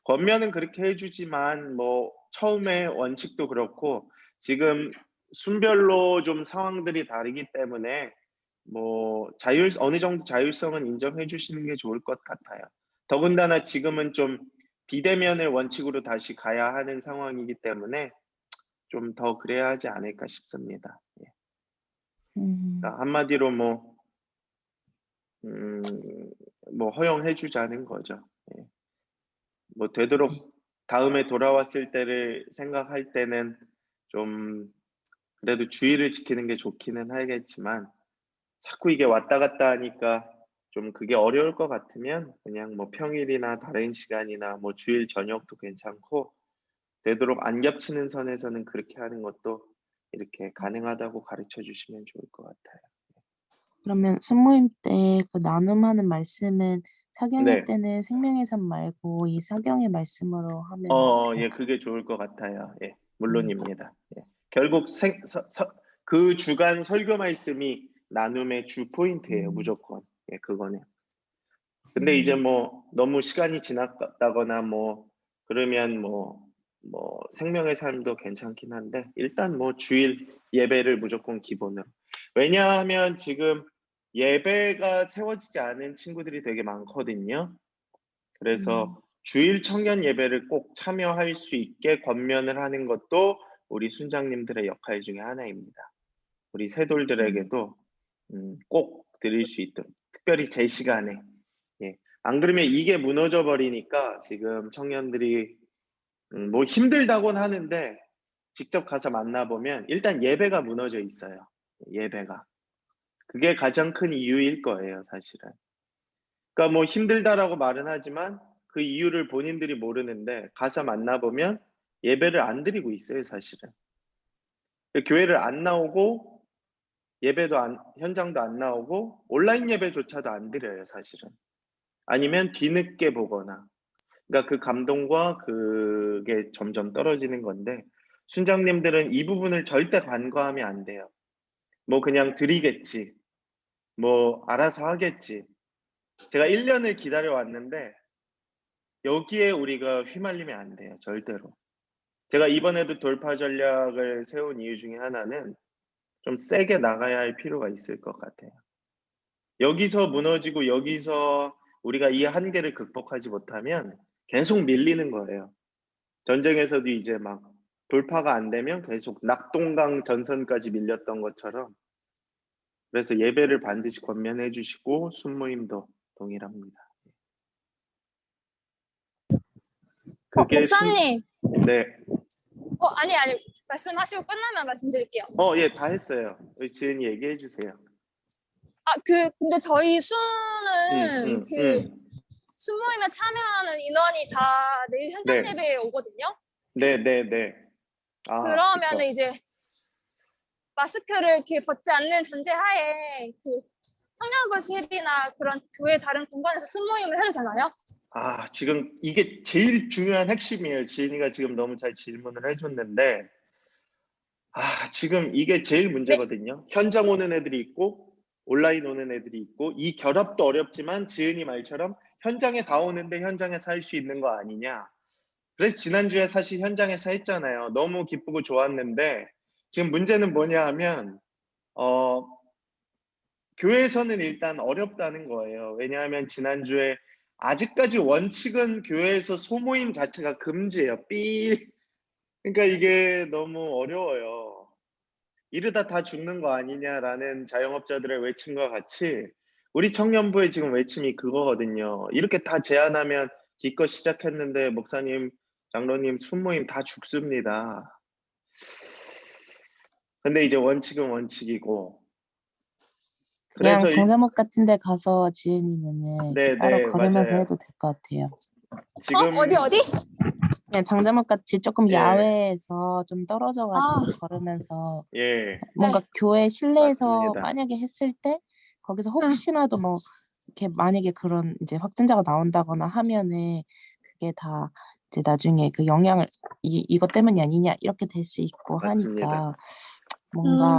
겉면은 그렇게 해주지만 뭐 처음에 원칙도 그렇고 지금 순별로 좀 상황들이 다르기 때문에 뭐 어느 정도 자율성은 인정해 주시는 게 좋을 것 같아요. 더군다나 지금은 좀 비대면을 원칙으로 다시 가야 하는 상황이기 때문에 좀 더 그래야 하지 않을까 싶습니다. 예. 음. 그러니까 한마디로 음, 뭐 허용해 주자는 거죠. 예. 뭐 네. 되도록 다음에 돌아왔을 때를 생각할 때는 좀 그래도 주의를 지키는 게 좋기는 하겠지만 자꾸 이게 왔다 갔다 하니까 좀 그게 어려울 것 같으면 그냥 뭐 평일이나 다른 시간이나 뭐 주일 저녁도 괜찮고 되도록 안 겹치는 선에서는 그렇게 하는 것도 이렇게 가능하다고 가르쳐 주시면 좋을 것 같아요. 그러면 순모임 때 그 나눔하는 말씀은 사경회 네. 때는 생명의 삶 말고 이 사경의 말씀으로 하면 예, 돼요? 그게 좋을 것 같아요. 예, 음. 물론입니다. 예. 결국 그 주간 설교 말씀이 나눔의 주 포인트예요, 무조건. 예, 그거는. 근데 이제 뭐 너무 시간이 지났다거나 뭐 그러면 뭐 생명의 삶도 괜찮긴 한데 일단 뭐 주일 예배를 무조건 기본으로. 왜냐하면 지금 예배가 세워지지 않은 친구들이 되게 많거든요. 그래서 주일 청년 예배를 꼭 참여할 수 있게 권면을 하는 것도 우리 순장님들의 역할 중에 하나입니다. 우리 새돌들에게도 꼭 드릴 수 있도록 특별히 제 시간에. 예. 안 그러면 이게 무너져 버리니까 지금 청년들이 뭐 힘들다고는 하는데 직접 가서 만나 보면 일단 예배가 무너져 있어요. 예배가. 그게 가장 큰 이유일 거예요, 사실은. 그러니까 뭐 힘들다라고 말은 하지만 그 이유를 본인들이 모르는데 가서 만나 보면 예배를 안 드리고 있어요, 사실은. 교회를 안 나오고 예배도 현장도 안 나오고 온라인 예배조차도 안 드려요, 사실은. 아니면 뒤늦게 보거나. 그러니까 그 감동과 그게 점점 떨어지는 건데 순장님들은 이 부분을 절대 간과하면 안 돼요. 뭐 그냥 드리겠지. 뭐 알아서 하겠지. 제가 1년을 기다려 왔는데 여기에 우리가 휘말리면 안 돼요, 절대로. 제가 이번에도 돌파 전략을 세운 이유 중에 하나는 좀 세게 나가야 할 필요가 있을 것 같아요. 여기서 무너지고 여기서 우리가 이 한계를 극복하지 못하면 계속 밀리는 거예요. 전쟁에서도 이제 막 돌파가 안 되면 계속 낙동강 전선까지 밀렸던 것처럼. 그래서 예배를 반드시 권면해 주시고 순모임도 동일합니다. 그게 목사님. 네. 아니, 말씀하시고 끝나면 말씀드릴게요. 예, 다 했어요. 우리 지은이 얘기해 주세요. 근데 저희 수는 순모임에 참여하는 인원이 다 내일 현장 네. 예배에 오거든요. 네네네. 그러면은 그쵸. 이제 마스크를 이렇게 벗지 않는 전제하에 그 청년부실이나 그런 교회 다른 공간에서 순모임을 해도 되나요? 지금 이게 제일 중요한 핵심이에요. 지은이가 지금 너무 잘 질문을 해줬는데, 지금 이게 제일 문제거든요. 현장 오는 애들이 있고, 온라인 오는 애들이 있고, 이 결합도 어렵지만 지은이 말처럼 현장에 다 오는데 현장에서 할 수 있는 거 아니냐. 그래서 지난주에 사실 현장에서 했잖아요. 너무 기쁘고 좋았는데, 지금 문제는 뭐냐 하면, 교회에서는 일단 어렵다는 거예요. 왜냐하면 지난주에 아직까지 원칙은 교회에서 소모임 자체가 금지예요. 그러니까 이게 너무 어려워요. 이러다 다 죽는 거 아니냐라는 자영업자들의 외침과 같이 우리 청년부의 지금 외침이 그거거든요. 이렇게 다 제한하면 기껏 시작했는데 목사님, 장로님, 순모임 다 죽습니다. 근데 이제 원칙은 원칙이고 그냥 그래서 정자목 같은 데 가서 지은이면은 이렇게 따로 네, 걸으면서 맞아요. 해도 될 것 같아요. 지금 어디? 그냥 정자목 같이 조금 예. 야외에서 좀 떨어져 가지고 걸으면서 예. 뭔가 교회 실내에서 맞습니다. 만약에 했을 때 거기서 혹시라도 뭐 이렇게 만약에 그런 이제 확진자가 나온다거나 하면은 그게 다 이제 나중에 그 영향을 이것 때문이 아니냐 이렇게 될 수 있고 맞습니다. 하니까 뭔가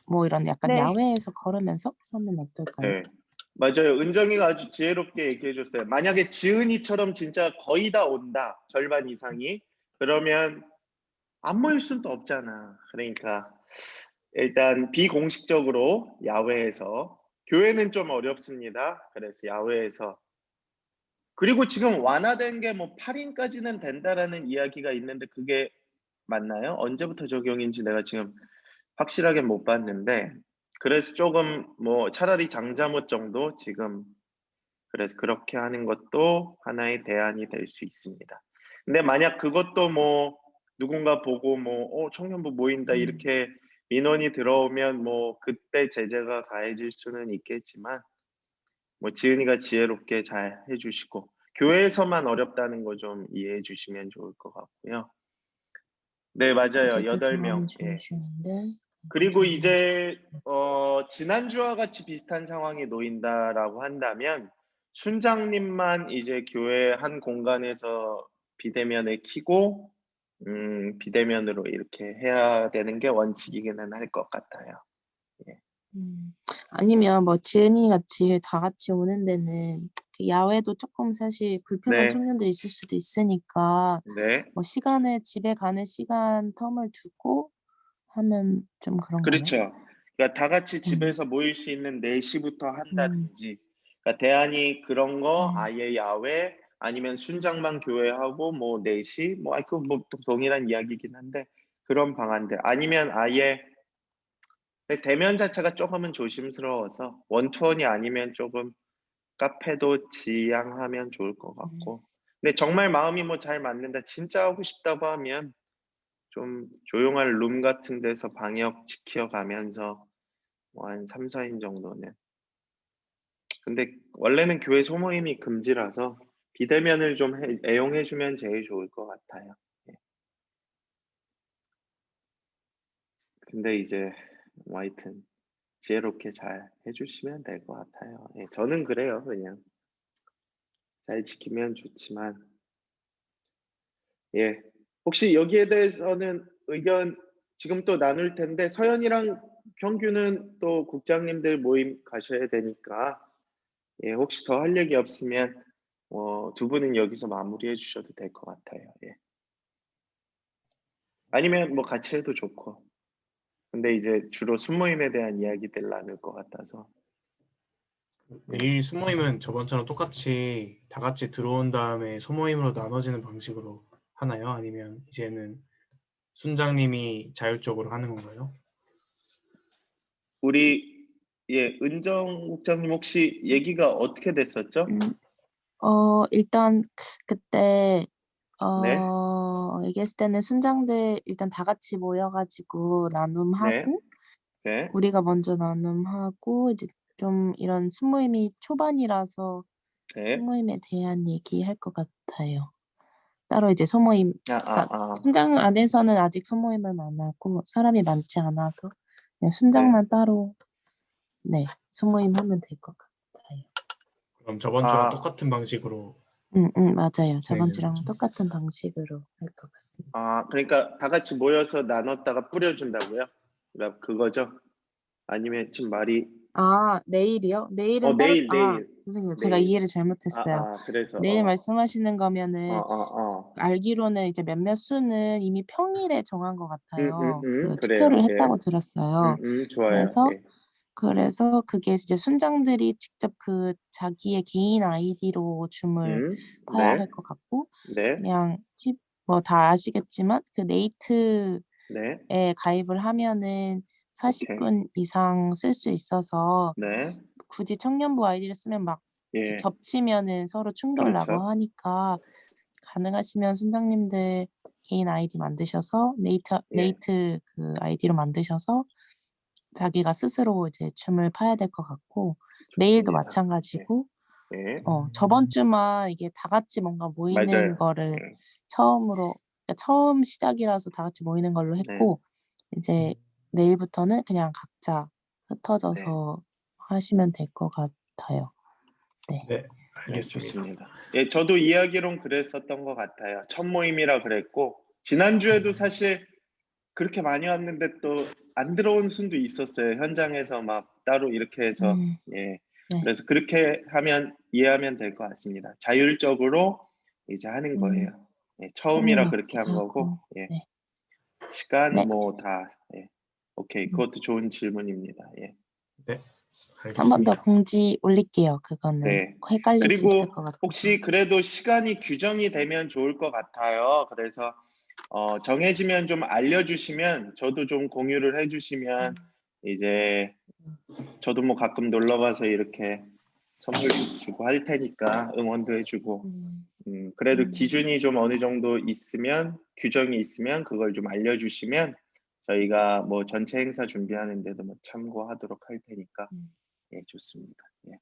뭐 이런 약간 네. 야외에서 걸으면서 하면 어떨까요? 네. 맞아요. 은정이가 아주 지혜롭게 얘기해 줬어요. 만약에 지은이처럼 진짜 거의 다 온다. 절반 이상이. 그러면 안 모일 수는 또 없잖아. 그러니까 일단 비공식적으로 야외에서 교회는 좀 어렵습니다. 그래서 야외에서 그리고 지금 완화된 게 뭐 8인까지는 된다라는 이야기가 있는데 그게 맞나요? 언제부터 적용인지 내가 지금 확실하게 못 봤는데 그래서 조금 뭐 차라리 장자못 정도 지금 그래서 그렇게 하는 것도 하나의 대안이 될 수 있습니다. 근데 만약 그것도 뭐 누군가 보고 뭐 청년부 모인다 이렇게 민원이 들어오면 뭐 그때 제재가 가해질 수는 있겠지만 뭐 지은이가 지혜롭게 잘 해주시고 교회에서만 어렵다는 거 좀 이해해 주시면 좋을 것 같고요. 네, 맞아요. 그게 되게 8명. 많이 예. 주시는데 그리고 이제 지난주와 같이 비슷한 상황이 놓인다라고 한다면 순장님만 이제 교회 한 공간에서 비대면을 켜고 비대면으로 이렇게 해야 되는 게 원칙이기는 할 것 같아요. 아니면 뭐 지은이 같이 다 같이 오는 데는 그 야외도 조금 사실 불편한 네. 청년들이 있을 수도 있으니까 네. 뭐 시간을 집에 가는 시간 텀을 두고 하면 좀 그런가요? 그렇죠. 그러니까 다 같이 음. 집에서 모일 수 있는 4시부터 음. 한다든지. 그러니까 대안이 그런 거 네. 아예 야외 아니면 순장만 교회하고 뭐 4시 뭐 그 뭐 동일한 이야기긴 한데 그런 방안들 아니면 아예 대면 자체가 조금은 조심스러워서 원투원이 아니면 조금 카페도 지양하면 좋을 것 같고. 근데 정말 마음이 뭐 잘 맞는다, 진짜 하고 싶다고 하면 좀 조용한 룸 같은 데서 방역 지켜가면서 뭐 한 3-4인 정도는. 근데 원래는 교회 소모임이 금지라서 비대면을 좀 애용해 주면 제일 좋을 것 같아요. 예. 근데 이제 뭐 하여튼 지혜롭게 잘 해 주시면 될 것 같아요. 예. 저는 그래요. 그냥 잘 지키면 좋지만. 예. 혹시 여기에 대해서는 의견 지금 또 나눌 텐데 서연이랑 평규는 또 국장님들 모임 가셔야 되니까 예, 혹시 더 할 얘기 없으면 두 분은 여기서 마무리해 주셔도 될 것 같아요. 예. 아니면 뭐 같이 해도 좋고. 근데 이제 주로 순모임에 대한 이야기들 나눌 것 같아서. 내일 소모임은 저번처럼 똑같이 다 같이 들어온 다음에 소모임으로 나눠지는 방식으로 하나요? 아니면 이제는 순장님이 자율적으로 하는 건가요? 우리 은정 국장님 혹시 얘기가 어떻게 됐었죠? 일단 그때 네. 얘기했을 때는 순장들 일단 다 같이 모여 가지고 네. 나눔하고 네. 우리가 먼저 나눔하고 이제 좀 이런 순모임이 초반이라서 네. 소모임에 대한 얘기할 것 같아요. 따로 이제 소모임 그러니까 순장 안에서는 아직 소모임은 안 하고 사람이 많지 않아서 그냥 순장만 따로 네 소모임 하면 될 것 같아요. 그럼 저번 주랑 똑같은 방식으로 맞아요. 저번 진행되는 주랑 거죠? 똑같은 방식으로 할 것 같습니다. 그러니까 다 같이 모여서 나눴다가 뿌려준다고요? 그러니까 그거죠? 아니면 지금 말이 내일이요? 내일은 따로 내일. 죄송해요. 제가 내일. 이해를 잘못했어요. 그래서 내일 말씀하시는 거면은 알기로는 이제 몇몇 수는 이미 평일에 정한 것 같아요. 그 그래요. 투표를 예. 했다고 들었어요. 좋아요. 그래서 예. 그게 이제 순장들이 직접 그 자기의 개인 아이디로 줌을 파야 네. 할 것 같고 네. 그냥 뭐 다 아시겠지만 그 네이트에 네. 가입을 하면은 40분 오케이. 이상 쓸 수 있어서 네. 굳이 청년부 아이디를 쓰면 막 이렇게 예. 겹치면은 서로 충돌 나고 그렇죠. 하니까 가능하시면 순장님들 개인 아이디 만드셔서 예. 네이트 그 아이디로 만드셔서 자기가 스스로 이제 줌을 파야 될 것 같고 내일도 좋습니다. 마찬가지고 예. 저번 주만 이게 다 같이 뭔가 모이는 맞아요. 거를 예. 그러니까 처음 시작이라서 다 같이 모이는 걸로 네. 했고 이제 내일부터는 그냥 각자 네. 흩어져서 하시면 될 것 같아요. 네. 네, 네, 알겠습니다. 좋습니다. 예, 저도 이야기론 그랬었던 것 같아요. 첫 모임이라 그랬고 지난주에도 사실 그렇게 많이 왔는데 또 안 들어온 순도 있었어요. 현장에서 막 따로 이렇게 해서. 예. 네. 그래서 그렇게 하면 이해하면 될 것 같습니다. 자율적으로 이제 하는 거예요. 예, 처음이라 그렇게 한 거고. 예. 네. 시간 네. 뭐 다. 예. 오케이. 그것도 좋은 질문입니다. 예. 네, 한 번 더 알겠습니다. 공지 올릴게요. 그거는 네. 헷갈릴 수 있을 것 그리고 같아서. 혹시 그래도 시간이 규정이 되면 좋을 것 같아요. 그래서 정해지면 좀 알려주시면 저도 좀 공유를 해주시면 이제 저도 뭐 가끔 놀러 가서 이렇게 선물도 주고 할 테니까 응원도 해주고 그래도 기준이 좀 어느 정도 있으면 규정이 있으면 그걸 좀 알려주시면 저희가 뭐 전체 행사 준비하는데도 뭐 참고하도록 할 테니까 예, 좋습니다. 예.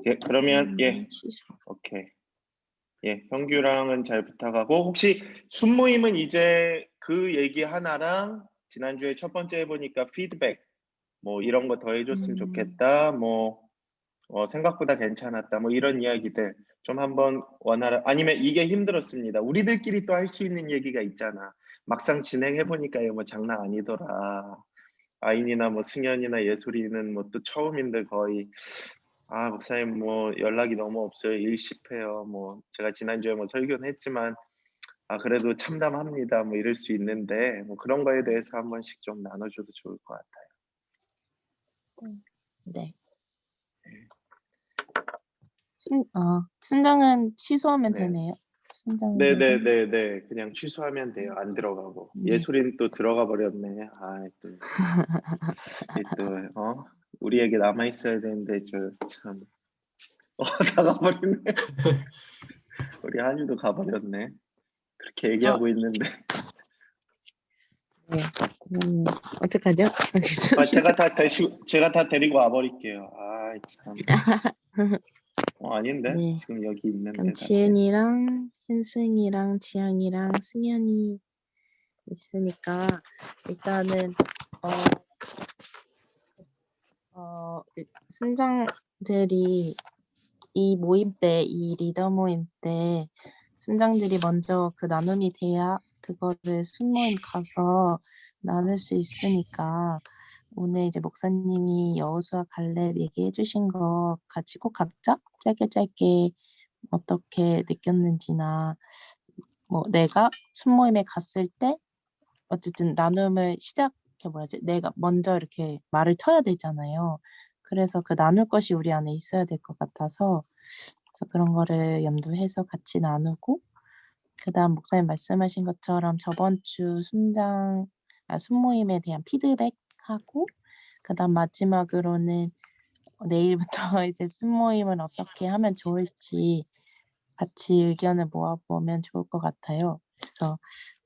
예, 그러면 예, 취소. 오케이. 예, 형규랑은 잘 부탁하고 혹시 순모임은 이제 그 얘기 하나랑 지난주에 첫 번째 해보니까 피드백 뭐 이런 거 더 해줬으면 좋겠다. 뭐 생각보다 괜찮았다. 뭐 이런 이야기들 좀 한번 원하라. 아니면 이게 힘들었습니다. 우리들끼리 또 할 수 있는 얘기가 있잖아. 막상 진행해 보니까 뭐 장난 아니더라. 아인이나 뭐 승현이나 예솔이는 뭐 또 처음인데 거의 목사님 뭐 연락이 너무 없어요. 일십해요. 뭐 제가 지난주에 뭐 설교는 했지만 그래도 참담합니다. 뭐 이럴 수 있는데 뭐 그런 거에 대해서 한 번씩 좀 나눠줘도 좋을 것 같아요. 네. 순장은 취소하면 네. 되네요. 순장은 네네네네. 그냥 취소하면 돼요. 안 들어가고. 네. 예솔이는 또 들어가 버렸네. 또, 우리에게 남아 있어야 되는데 참. 다 가버리네. 우리 한이도 가버렸네. 그렇게 얘기하고 있는데. 네. 어떡하죠? 제가 다 데리고 와버릴게요. 참. 아닌데? 네. 지금 여기 있는데 그럼 다시. 지은이랑 현승이랑 지영이랑 승현이 있으니까 일단은 순장들이 이 모임 때, 이 리더 모임 때 순장들이 먼저 그 나눔이 돼야 그거를 순모임 가서 나눌 수 있으니까 오늘 이제 목사님이 여호수아 갈렙 얘기해 주신 거 같이 꼭 각자 짧게 어떻게 느꼈는지나 뭐 내가 순모임에 갔을 때 어쨌든 나눔을 내가 먼저 이렇게 말을 터야 되잖아요. 그래서 그 나눌 것이 우리 안에 있어야 될 것 같아서 그래서 그런 거를 염두해서 같이 나누고 그다음 목사님 말씀하신 것처럼 저번 주 순모임에 대한 피드백하고 그다음 마지막으로는 내일부터 이제 순모임을 어떻게 하면 좋을지 같이 의견을 모아보면 좋을 것 같아요. 그래서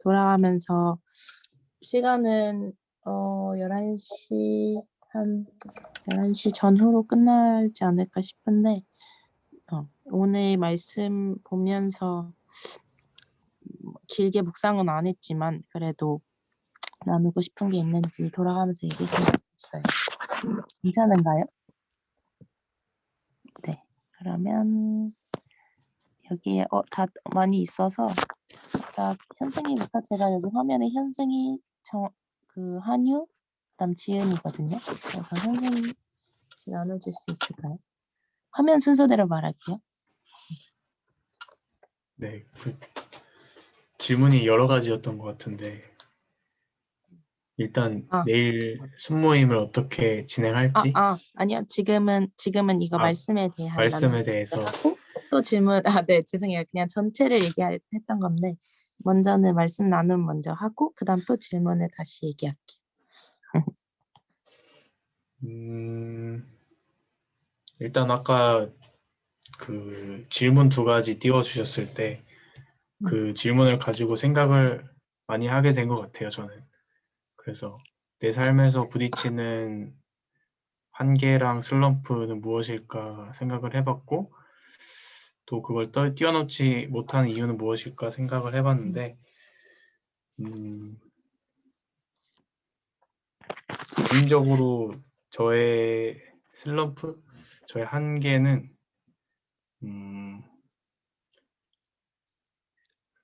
돌아가면서 시간은 11시 한 11시 전후로 끝나지 않을까 싶은데 오늘 말씀 보면서 길게 묵상은 안 했지만 그래도 나누고 싶은 게 있는지 돌아가면서 얘기했으면 좋겠어요. 괜찮은가요? 네. 그러면 여기에 다 많이 있어서 현승이부터 제가 여기 화면에 현승이 한유 그다음 지은이거든요. 그래서 현승이 혹시 나눠줄 수 있을까요? 화면 순서대로 말할게요. 네, 질문이 여러 가지였던 것 같은데 일단 내일 순모임을 어떻게 진행할지 아니요. 지금은 이거 말씀에 대한 말씀에 대해서 하고 또 질문 네, 죄송해요. 그냥 전체를 얘기했던 건데 먼저는 말씀 나눔 먼저 하고 그다음 또 질문을 다시 얘기할게요. 일단 아까 그 질문 두 가지 띄워주셨을 때 그 질문을 가지고 생각을 많이 하게 된 것 같아요, 저는. 그래서 내 삶에서 부딪히는 한계랑 슬럼프는 무엇일까 생각을 해봤고 또 그걸 뛰어넘지 못하는 이유는 무엇일까 생각을 해봤는데 개인적으로 저의 슬럼프, 저의 한계는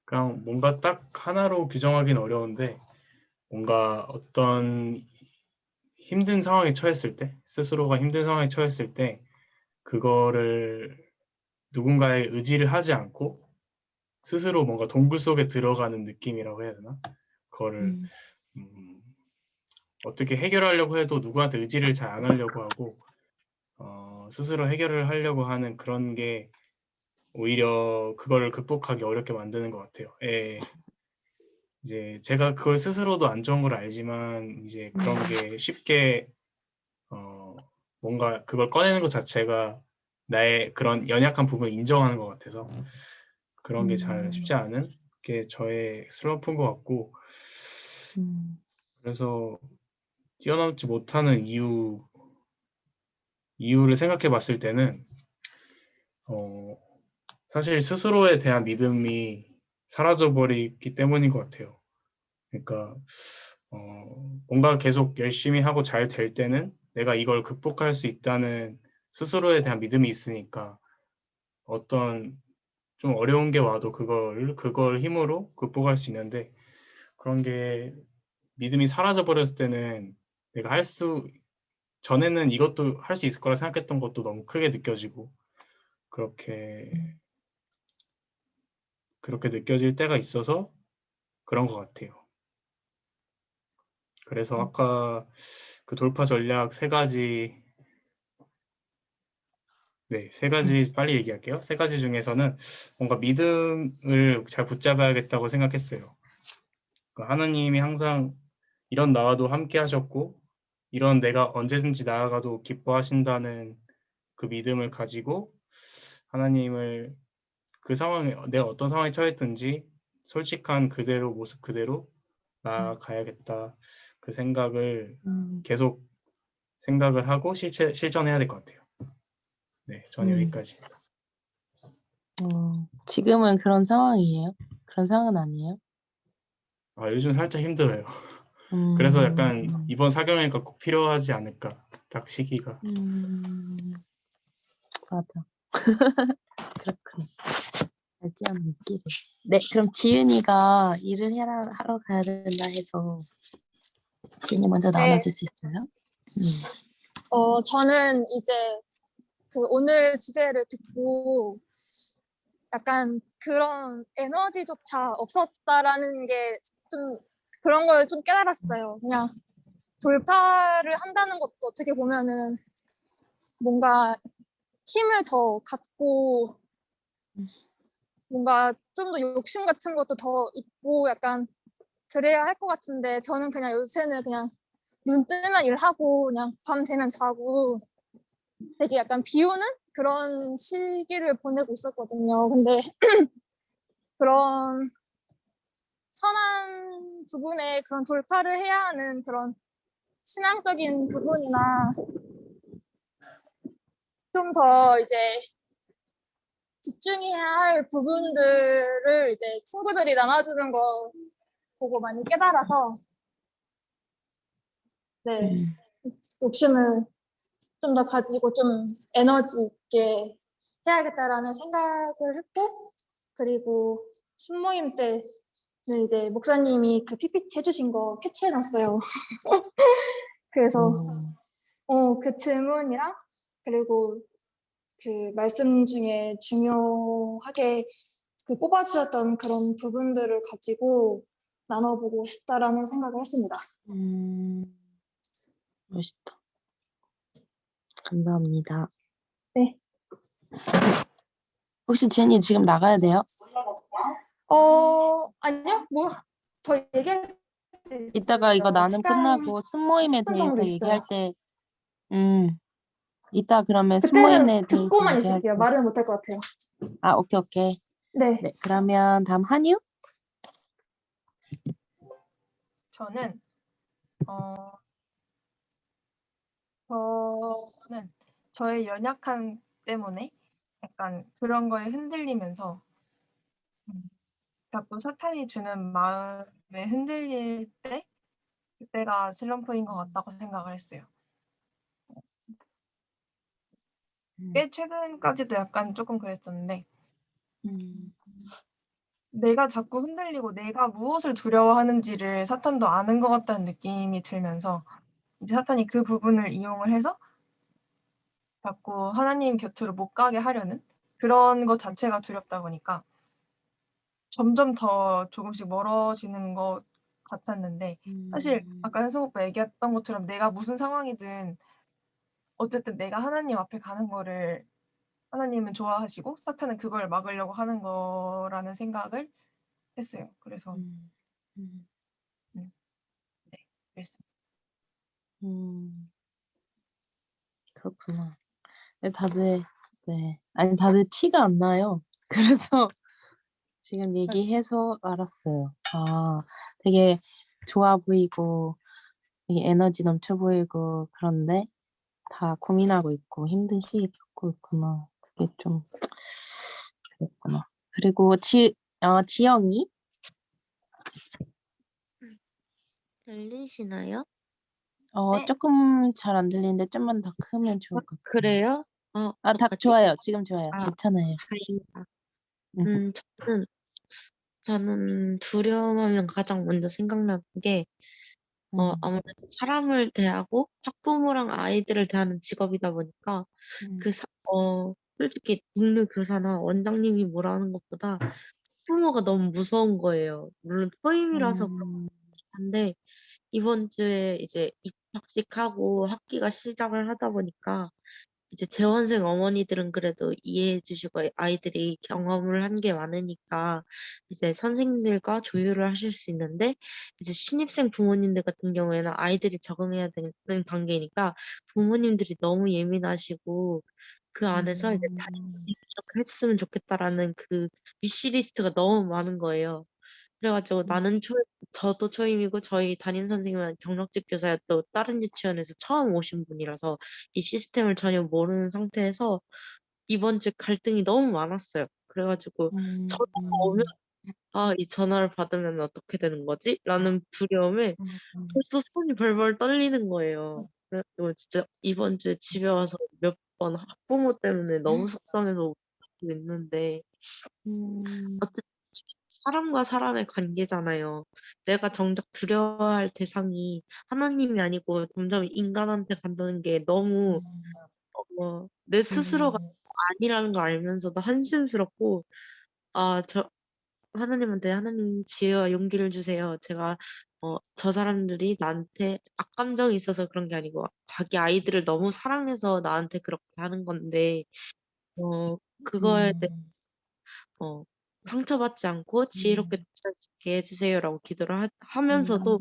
그냥 뭔가 딱 하나로 규정하기는 어려운데 뭔가 어떤 힘든 상황에 처했을 때 스스로가 힘든 상황에 처했을 때 그거를 누군가의 의지를 하지 않고 스스로 뭔가 동굴 속에 들어가는 느낌이라고 해야 되나? 그거를 어떻게 해결하려고 해도 누구한테 의지를 잘 안 하려고 하고 스스로 해결을 하려고 하는 그런 게 오히려 그걸 극복하기 어렵게 만드는 것 같아요. 이제 제가 그걸 스스로도 안 좋은 걸 알지만 이제 그런 게 쉽게 뭔가 그걸 꺼내는 것 자체가 나의 그런 연약한 부분을 인정하는 것 같아서 그런 게 잘 쉽지 않은 게 저의 슬럼프인 것 같고 그래서 뛰어넘지 못하는 이유를 생각해 봤을 때는 사실 스스로에 대한 믿음이 사라져버리기 때문인 것 같아요. 그러니까 뭔가 계속 열심히 하고 잘 될 때는 내가 이걸 극복할 수 있다는 스스로에 대한 믿음이 있으니까 어떤 좀 어려운 게 와도 그걸 힘으로 극복할 수 있는데, 그런 게 믿음이 사라져 버렸을 때는 내가 전에는 이것도 할 수 있을 거라 생각했던 것도 너무 크게 느껴지고 그렇게 느껴질 때가 있어서 그런 것 같아요. 그래서 아까 그 돌파 전략 세 가지 빨리 얘기할게요. 세 가지 중에서는 뭔가 믿음을 잘 붙잡아야겠다고 생각했어요. 그러니까 하나님이 항상 이런 나와도 함께 하셨고, 이런 내가 언제든지 나아가도 기뻐하신다는 그 믿음을 가지고 하나님을 그 상황에, 내가 어떤 상황에 처했든지 솔직한 그대로, 모습 그대로 나아가야겠다. 그 생각을 계속 생각을 하고 실천해야 될 것 같아요. 네, 전 여기까지입니다. 지금은 그런 상황이에요? 그런 상황은 아니에요? 요즘 살짝 힘들어요. 그래서 약간 음, 이번 사경회가 꼭 필요하지 않을까, 딱 시기가. 맞아. 그렇군. 알지 않은 끼를. 네, 그럼 지은이가 일을 하러 가야 된다 해서 지은이 먼저 네. 나눠줄 수 있어요? 저는 이제 그 오늘 주제를 듣고 약간 그런 에너지조차 없었다라는 게 좀 그런 걸 좀 깨달았어요. 그냥 돌파를 한다는 것도 어떻게 보면은 뭔가 힘을 더 갖고 뭔가 좀 더 욕심 같은 것도 더 있고 약간 그래야 할 것 같은데, 저는 그냥 요새는 그냥 눈 뜨면 일하고 그냥 밤 되면 자고 되게 약간 비우는 그런 시기를 보내고 있었거든요. 근데 그런 선한 부분에 그런 돌파를 해야 하는 그런 신앙적인 부분이나 좀 더 이제 집중해야 할 부분들을 이제 친구들이 나눠주는 거 보고 많이 깨달아서 네, 욕심을 좀 더 가지고 좀 에너지 있게 해야겠다라는 생각을 했고, 그리고 순모임 때는 이제 목사님이 그 PPT 해주신 거 캐치해놨어요. 그래서 그 질문이랑 그리고 그 말씀 중에 중요하게 그 꼽아주셨던 그런 부분들을 가지고 나눠보고 싶다라는 생각을 했습니다. 멋있다. 감사합니다. 네. 혹시 지은이 지금 나가야 돼요? 아니요, 뭐 더 얘기할 수 이따가 이거 있어요. 나눔 끝나고 순모임에 10분 정도 대해서 얘기할 있어요. 때, 이따 그러면 그때는 순모임에 대해서 듣고만 얘기할 있을게요. 때. 말은 못할 것 같아요. 오케이, 오케이. 네. 네, 그러면 다음 한유? 저는 저는 저의 연약함 때문에 약간 그런 거에 흔들리면서 자꾸 사탄이 주는 마음에 흔들릴 때 그때가 슬럼프인 것 같다고 생각을 했어요. 꽤 최근까지도 약간 조금 그랬었는데 내가 자꾸 흔들리고 내가 무엇을 두려워하는지를 사탄도 아는 것 같다는 느낌이 들면서 이제 사탄이 그 부분을 이용을 해서 자꾸 하나님 곁으로 못 가게 하려는 그런 것 자체가 두렵다 보니까 점점 더 조금씩 멀어지는 것 같았는데, 사실 아까 현숙 오빠 얘기했던 것처럼 내가 무슨 상황이든 어쨌든 내가 하나님 앞에 가는 거를 하나님은 좋아하시고 사탄은 그걸 막으려고 하는 거라는 생각을 했어요. 그래서 네, 그랬습니다. 그렇구나. 네, 다들 티가 안 나요. 그래서 지금 얘기해서 알았어요. 되게 좋아 보이고, 되게 에너지 넘쳐 보이고, 그런데 다 고민하고 있고, 힘든 시기 겪고 있구나. 그게 좀, 그랬구나. 그리고 지영이? 들리시나요? 네. 조금 잘 안 들리는데 좀만 더 크면 좋을 것 같아요. 그래요? 다 똑같이. 좋아요. 지금 좋아요. 아, 괜찮아요. 다행이다. 음. 저는 두려움하면 가장 먼저 생각나는 게 아무래도 사람을 대하고 학부모랑 아이들을 대하는 직업이다 보니까 솔직히 동료 교사나 원장님이 뭐라는 것보다 학부모가 너무 무서운 거예요. 물론 초임이라서 그렇긴 한데 이번 주에 이제 입학식하고 학기가 시작을 하다 보니까 이제 재원생 어머니들은 그래도 이해해 주시고 아이들이 경험을 한 게 많으니까 이제 선생님들과 조율을 하실 수 있는데 이제 신입생 부모님들 같은 경우에는 아이들이 적응해야 되는 단계니까 부모님들이 너무 예민하시고 그 안에서 이제 이렇게 했으면 좋겠다라는 그 위시리스트가 너무 많은 거예요. 그래가지고 저도 초임이고 저희 담임 선생님은 경력직 교사였고 다른 유치원에서 처음 오신 분이라서 이 시스템을 전혀 모르는 상태에서 이번 주 갈등이 너무 많았어요. 그래가지고 전화가 오면 이 전화를 받으면 어떻게 되는 거지? 라는 두려움에 벌써 손이 벌벌 떨리는 거예요. 그래가지고 진짜 이번 주에 집에 와서 몇 번 학부모 때문에 너무 속상해서 울고 있는데 어쨌든 사람과 사람의 관계잖아요. 내가 정작 두려워할 대상이 하나님이 아니고 점점 인간한테 간다는 게 너무 내 스스로가 아니라는 걸 알면서도 한심스럽고 저 하나님한테 하나님 지혜와 용기를 주세요. 제가 저 사람들이 나한테 악감정이 있어서 그런 게 아니고 자기 아이들을 너무 사랑해서 나한테 그렇게 하는 건데 그거에 대해 상처받지 않고 지혜롭게 대처할 수 있게 해주세요라고 기도를 하면서도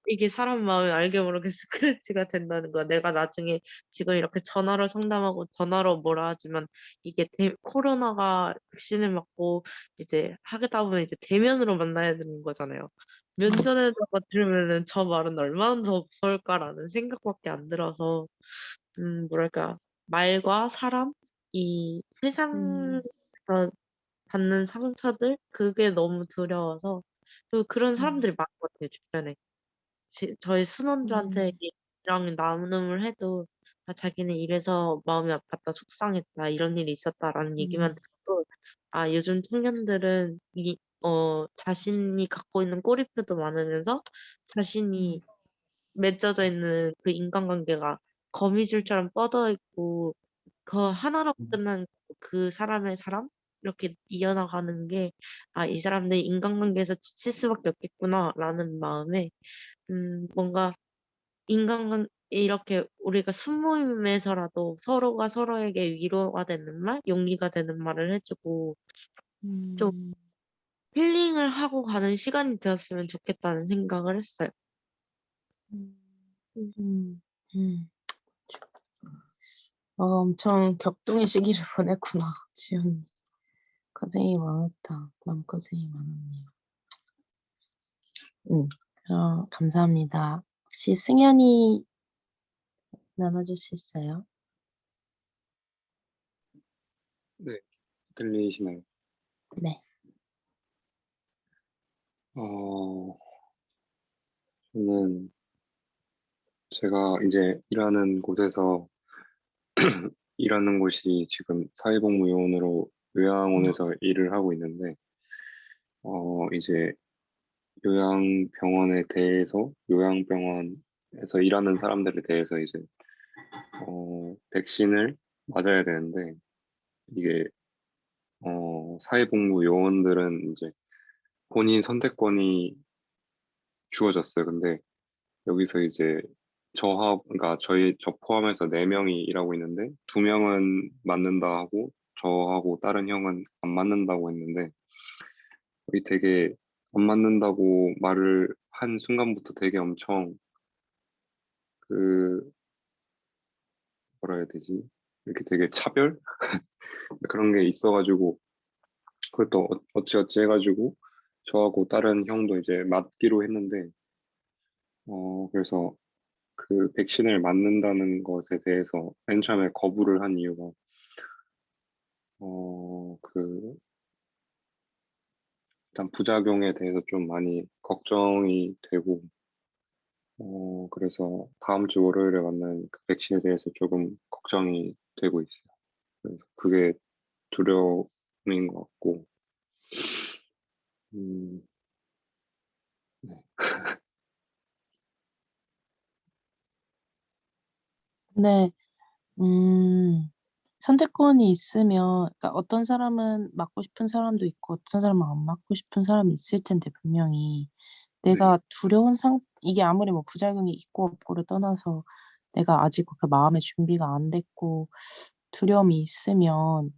이게 사람 마음을 알게 모르게 스크래치가 된다는 거야. 내가 나중에 지금 이렇게 전화로 상담하고 전화로 뭐라 하지만 이게 코로나가 백신을 맞고 이제 하겠다 보면 이제 대면으로 만나야 되는 거잖아요. 면전에다가 들으면은 저 말은 얼마나 더 무서울까라는 생각밖에 안 들어서 뭐랄까 말과 사람 이 세상에서 받는 상처들 그게 너무 두려워서 그리고 그런 사람들이 많은 것 같아요 주변에. 저희 순원들한테 얘랑 나눔을 해도 자기는 이래서 마음이 아팠다, 속상했다, 이런 일이 있었다라는 얘기만 들어도 요즘 청년들은 자신이 갖고 있는 꼬리표도 많으면서 자신이 맺어져 있는 그 인간관계가 거미줄처럼 뻗어 있고 그 하나로 끝난 그 사람의 사람 이렇게 이어나가는 게 이 사람들 인간관계에서 지칠 수밖에 없겠구나라는 마음에 뭔가 이렇게 우리가 순모임에서라도 서로가 서로에게 위로가 되는 말, 용기가 되는 말을 해주고 좀 힐링을 하고 가는 시간이 되었으면 좋겠다는 생각을 했어요. 음, 음. 엄청 격동의 시기를 보냈구나, 지영이. 고생이 많았다. 마음고생이 많았네요. 감사합니다. 혹시 승현이 나눠줄 수 있어요? 네, 들리시나요? 네. 저는 제가 이제 일하는 곳이 지금 사회복무요원으로 요양원에서 일을 하고 있는데, 이제 요양병원에서 일하는 사람들에 대해서 이제, 백신을 맞아야 되는데, 이게, 사회복무요원들은 이제 본인 선택권이 주어졌어요. 근데 여기서 이제 그러니까 저 포함해서 4명이 일하고 있는데 2명은 맞는다 하고 저하고 다른 형은 안 맞는다고 했는데 여기 되게 안 맞는다고 말을 한 순간부터 되게 엄청 그 뭐라 해야 되지? 이렇게 되게 차별? 그런 게 있어가지고 그것도 어찌어찌 해가지고 저하고 다른 형도 이제 맞기로 했는데 그래서 그 백신을 맞는다는 것에 대해서 맨 처음에 거부를 한 이유가 그 일단 부작용에 대해서 좀 많이 걱정이 되고, 그래서 다음 주 월요일에 맞는 그 백신에 대해서 조금 걱정이 되고 있어요. 그래서 그게 두려움인 것 같고, 음, 네. 근데 선택권이 있으면, 그러니까 어떤 사람은 맞고 싶은 사람도 있고 어떤 사람은 안 맞고 싶은 사람이 있을 텐데 분명히 네. 내가 두려운 이게 아무리 뭐 부작용이 있고 없고를 떠나서 내가 아직 그 마음의 준비가 안 됐고 두려움이 있으면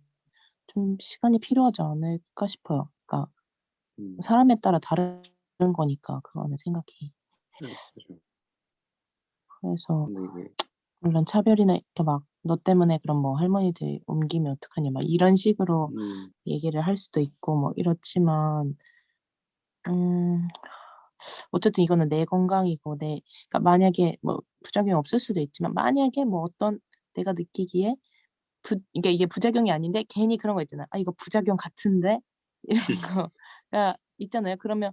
좀 시간이 필요하지 않을까 싶어요. 그러니까 음, 사람에 따라 다른 거니까 그거는 생각이. 네, 그죠. 그래서 근데 이게, 물론 차별이나 이렇게 막 너 때문에 그럼 뭐 할머니들 옮기면 어떡하냐 막 이런 식으로 얘기를 할 수도 있고 뭐 이렇지만 음 어쨌든 이거는 내 건강이고 그러니까 만약에 뭐 부작용이 없을 수도 있지만 만약에 뭐 어떤 내가 느끼기에 그러니까 이게 부작용이 아닌데 괜히 그런 거 있잖아요. '아 이거 부작용 같은데?' 이런 거가 있잖아요. 그러면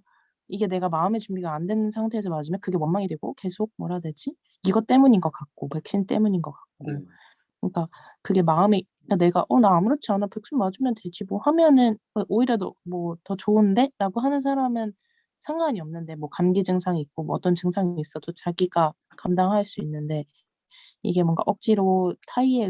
이게 내가 마음의 준비가 안 된 상태에서 맞으면 그게 원망이 되고 계속 뭐라 해야 되지? 이것 때문인 것 같고 백신 때문인 것 네. 같고 그러니까 그게 마음이 그러니까 내가 '나 아무렇지 않아. 백신 맞으면 되지 뭐.' 하면은 오히려 더 뭐 '더 좋은데?'라고 하는 사람은 상관이 없는데 뭐 감기 증상이 있고 뭐 어떤 증상이 있어도 자기가 감당할 수 있는데 이게 뭔가 억지로 타의에